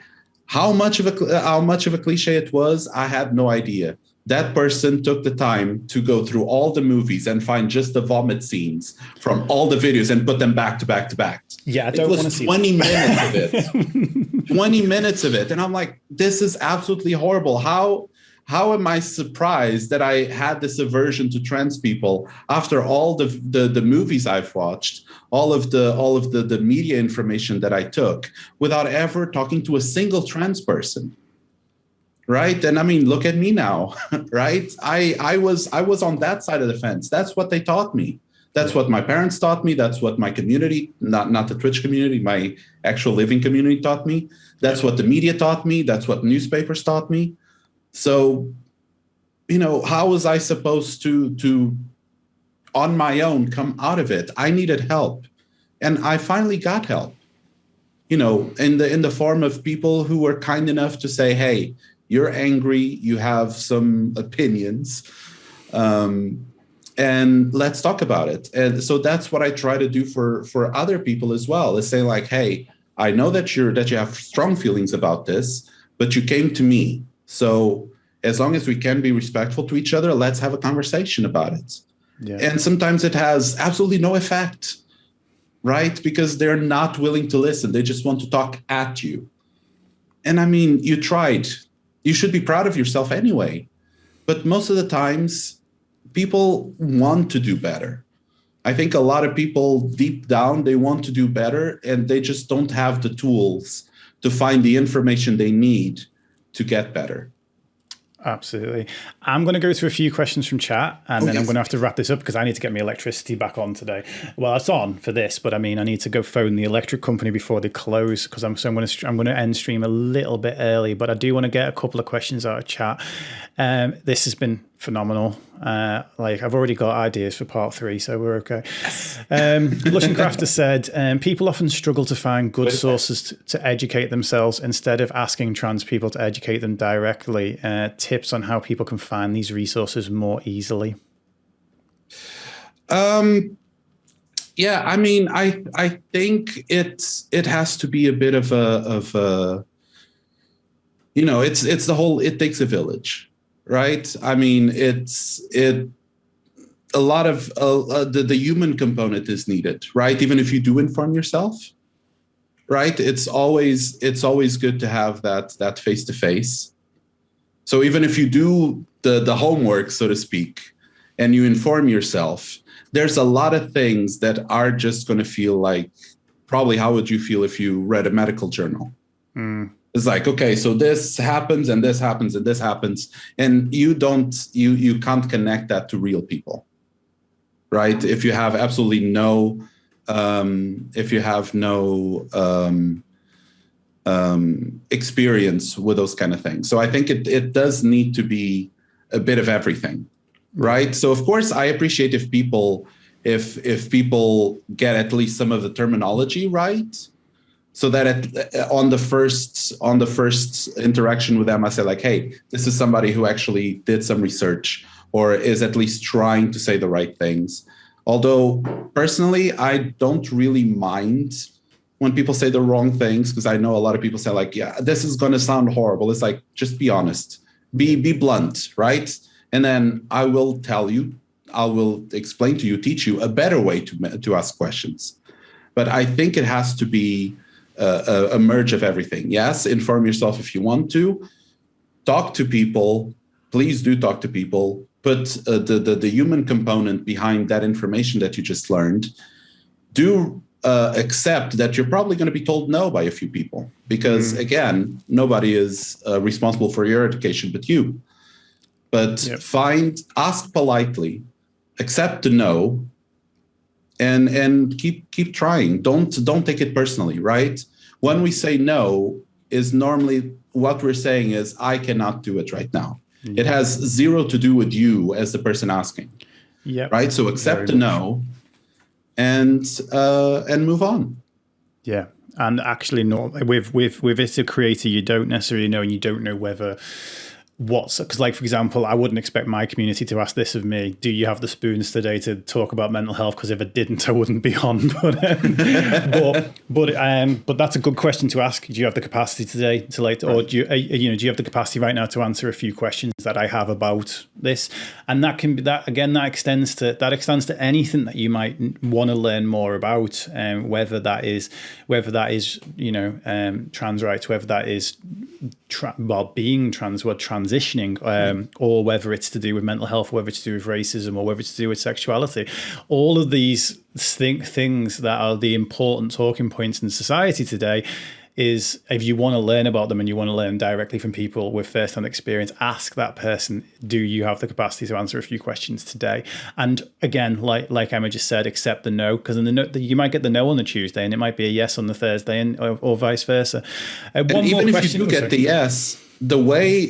How much of a cliche it was, I had no idea. That person took the time to go through all the movies and find just the vomit scenes from all the videos and put them back to back to back. Yeah, I don't want to see 20 minutes of it. 20 minutes of it. And I'm like, this is absolutely horrible. How am I surprised that I had this aversion to trans people after all the movies I've watched, all of the media information that I took, without ever talking to a single trans person? right? And I mean, look at me now, right? I was on that side of the fence. That's what they taught me. That's what my parents taught me. That's what my community, not the Twitch community, my actual living community taught me. That's what the media taught me. That's what newspapers taught me. So, how was I supposed to on my own come out of it? I needed help, and I finally got help. In the form of people who were kind enough to say, "Hey, you're angry. You have some opinions." And let's talk about it. And so that's what I try to do for other people as well, is say like, hey, I know that you have strong feelings about this, but you came to me. So as long as we can be respectful to each other, let's have a conversation about it. Yeah. And sometimes it has absolutely no effect, right? Because they're not willing to listen. They just want to talk at you. And I mean, you tried. You should be proud of yourself anyway. But most of the times, people want to do better. I think a lot of people deep down, they want to do better, and they just don't have the tools to find the information they need to get better. Absolutely. I'm going to go through a few questions from chat, and then I'm going to have to wrap this up because I need to get my electricity back on today. Well, it's on for this, but I mean, I need to go phone the electric company before they close because I'm going to end stream a little bit early, but I do want to get a couple of questions out of chat. This has been phenomenal. I've already got ideas for part 3, so we're okay. Yes. Lucian Crafter said, people often struggle to find good sources to educate themselves instead of asking trans people to educate them directly. Tips on how people can find these resources more easily? Yeah, I mean, I think it has to be a bit of a it's the whole, it takes a village. Right. I mean, a lot of the human component is needed. Right. Even if you do inform yourself. Right. It's always good to have that face to face. So even if you do the homework, so to speak, and you inform yourself, there's a lot of things that are just going to feel like probably how would you feel if you read a medical journal? It's like, okay, so this happens and this happens and this happens. And you can't connect that to real people, right? If you have absolutely no experience with those kind of things. So I think it does need to be a bit of everything, right? So of course I appreciate if people get at least some of the terminology right. So that on the first interaction with them, I say like, hey, this is somebody who actually did some research or is at least trying to say the right things. Although personally, I don't really mind when people say the wrong things, because I know a lot of people say like, yeah, this is going to sound horrible. It's like, just be honest, be blunt, right? And then I will tell you, I will explain to you, teach you a better way to ask questions. But I think it has to be a merge of everything. Yes, inform yourself if you want to. Talk to people. Please do talk to people. Put the human component behind that information that you just learned. Do accept that you're probably going to be told no by a few people. Because, again, nobody is responsible for your education but you. But ask politely, accept the no, and keep trying. Don't take it personally, right? When we say no, is normally what we're saying is I cannot do it right now. It has zero to do with you as the person asking. Yeah. Right. So accept the no, and move on. Yeah. And actually, with it's a creator, you don't necessarily know, and you don't know whether. Because, like, for example, I wouldn't expect my community to ask this of me. Do you have the spoons today to talk about mental health? Because if I didn't, I wouldn't be on. But that's a good question to ask. Do you have the capacity today to or do you have the capacity right now to answer a few questions that I have about this? And that can be that extends to anything that you might want to learn more about, whether that is trans rights, whether that is being trans, transitioning, or whether it's to do with mental health, whether it's to do with racism, or whether it's to do with sexuality. All of these things that are the important talking points in society today, is if you want to learn about them and you want to learn directly from people with first-hand experience, ask that person, do you have the capacity to answer a few questions today? And again, like Emma just said, accept the no, because you might get the no on the Tuesday and it might be a yes on the Thursday, or vice versa. One more question. If you do get the yes, the way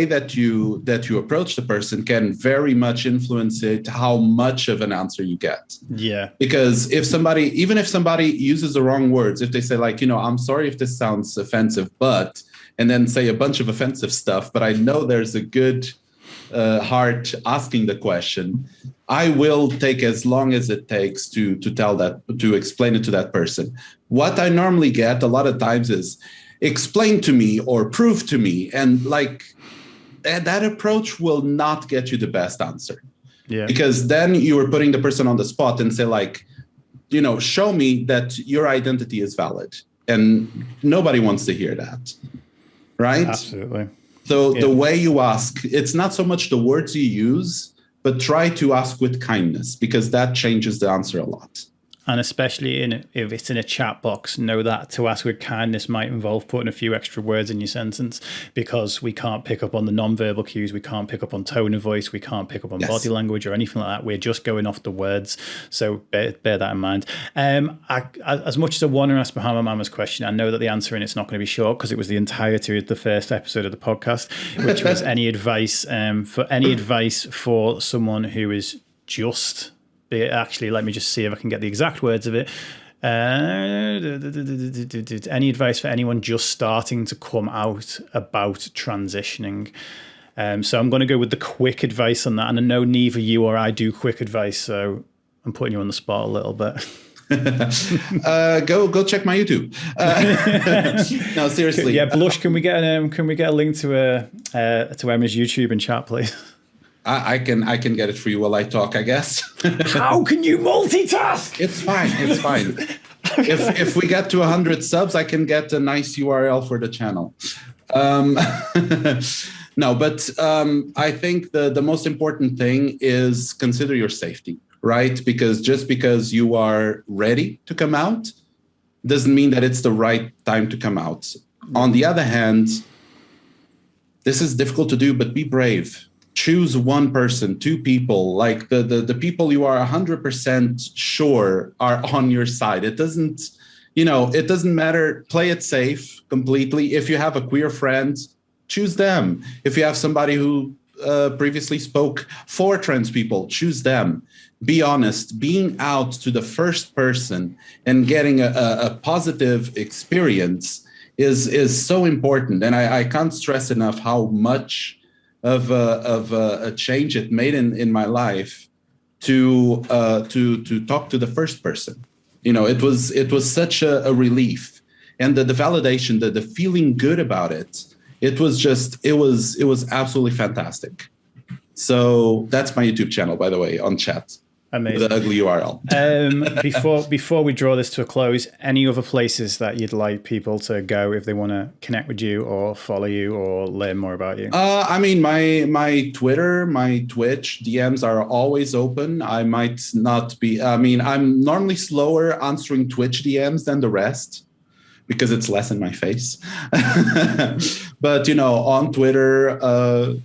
that you approach the person can very much influence it, how much of an answer you get. Yeah. Because even if somebody uses the wrong words, if they say like, I'm sorry if this sounds offensive, but, and then say a bunch of offensive stuff, but I know there's a good heart asking the question, I will take as long as it takes to explain it to that person. What I normally get a lot of times is, explain to me or prove to me. And like that approach will not get you the best answer. Yeah. Because then you are putting the person on the spot and say like, show me that your identity is valid. And nobody wants to hear that. Right? Absolutely. So the way you ask, it's not so much the words you use, but try to ask with kindness, because that changes the answer a lot. And especially if it's in a chat box, know that to ask with kindness might involve putting a few extra words in your sentence, because we can't pick up on the non-verbal cues. We can't pick up on tone of voice. We can't pick up on body language or anything like that. We're just going off the words. So bear that in mind. As much as I want to ask Bahama Mama's question, I know that the answer in it's not going to be short, because it was the entirety of the first episode of the podcast, which was any advice for someone who is just... Actually, let me just see if I can get the exact words of it. Any advice for anyone just starting to come out about transitioning? So I'm going to go with the quick advice on that. And I know neither you or I do quick advice, so I'm putting you on the spot a little bit. Go check my YouTube. No, seriously. Yeah, Blush. Can we get a link to Emma's YouTube and chat, please? I can get it for you while I talk, I guess. How can you multitask? It's fine. If we get to 100 subs, I can get a nice URL for the channel. No, but I think the most important thing is consider your safety, right? Because just because you are ready to come out doesn't mean that it's the right time to come out. On the other hand, this is difficult to do, but be brave. Choose one person, two people, like the people you are 100% sure are on your side. It doesn't matter. Play it safe completely. If you have a queer friend, choose them. If you have somebody who previously spoke for trans people, choose them. Be honest. Being out to the first person and getting a positive experience is so important. And I can't stress enough how much of a change it made in my life to talk to the first person. It was such a relief, and the validation, the feeling good about it. It was absolutely fantastic. So that's my YouTube channel, by the way, on chat. Amazing. The ugly URL. Before we draw this to a close, any other places that you'd like people to go if they want to connect with you or follow you or learn more about you? I mean, my Twitter, my Twitch DMs are always open. I might not be. I mean, I'm normally slower answering Twitch DMs than the rest, because it's less in my face. But on Twitter,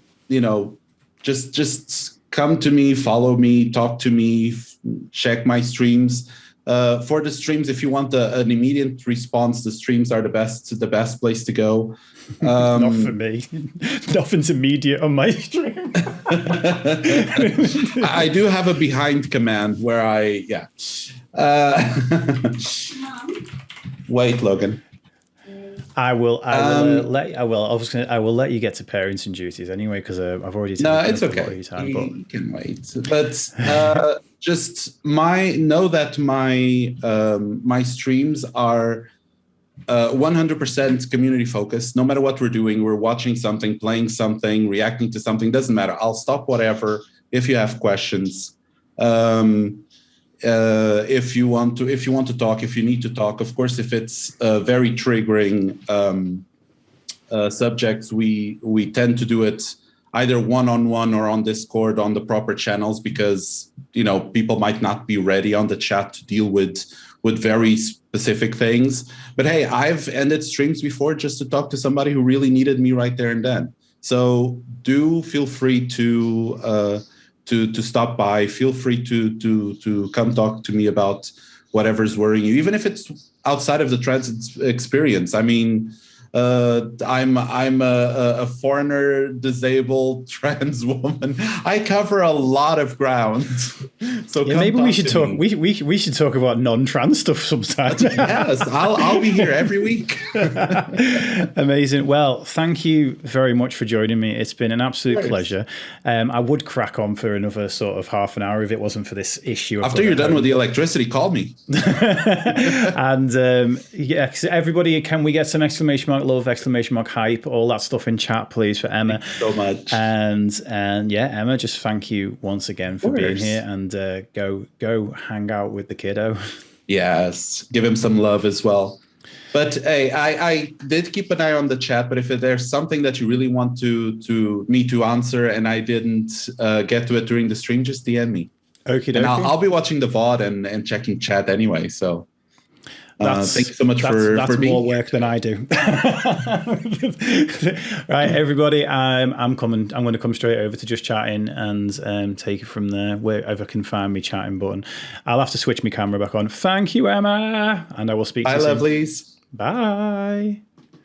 just come to me, follow me, talk to me, check my streams. For the streams, if you want an immediate response, the streams are the best place to go. Not for me. Nothing's immediate on my stream. I do have a behind command where wait, Logan. I will let you get to parents and duties anyway, because I've already taken it's okay. A lot of your time, but you can wait. But just know that my streams are 100% community focused. No matter what we're doing, we're watching something, playing something, reacting to something. Doesn't matter. I'll stop whatever if you have questions. If you want to talk, if you need to talk, of course, if it's very triggering subjects, we tend to do it either one-on-one or on Discord on the proper channels, because people might not be ready on the chat to deal with with very specific things. But hey, I've ended streams before just to talk to somebody who really needed me right there and then. So do feel free to stop by. Feel free to come talk to me about whatever's worrying you, even if it's outside of the trans experience. I mean, I'm a foreigner, disabled, trans woman. I cover a lot of ground. So yeah, maybe we should talk. We should talk about non-trans stuff sometime. Yes, I'll be here every week. Amazing. Well, thank you very much for joining me. It's been an absolute pleasure. I would crack on for another sort of half an hour if it wasn't for this issue. After you're done with the electricity, call me. And yeah, everybody, can we get some exclamation mark love, exclamation mark hype, all that stuff in chat, please, for Emma. Thank you so much. And yeah, Emma, just thank you once again for being here, and go hang out with the kiddo. Yes, give him some love as well. But hey, I did keep an eye on the chat, but if there's something that you really want me to answer and I didn't get to it during the stream, just DM me. Okay, and I'll be watching the VOD and checking chat anyway, so thank you so much for more being work than I do. Right, everybody, I'm going to come straight over to just chatting and take it from there, wherever I can find me chatting button. I'll have to switch my camera back on. Thank you, Emma, and I will speak to you soon. Bye, lovelies. Bye.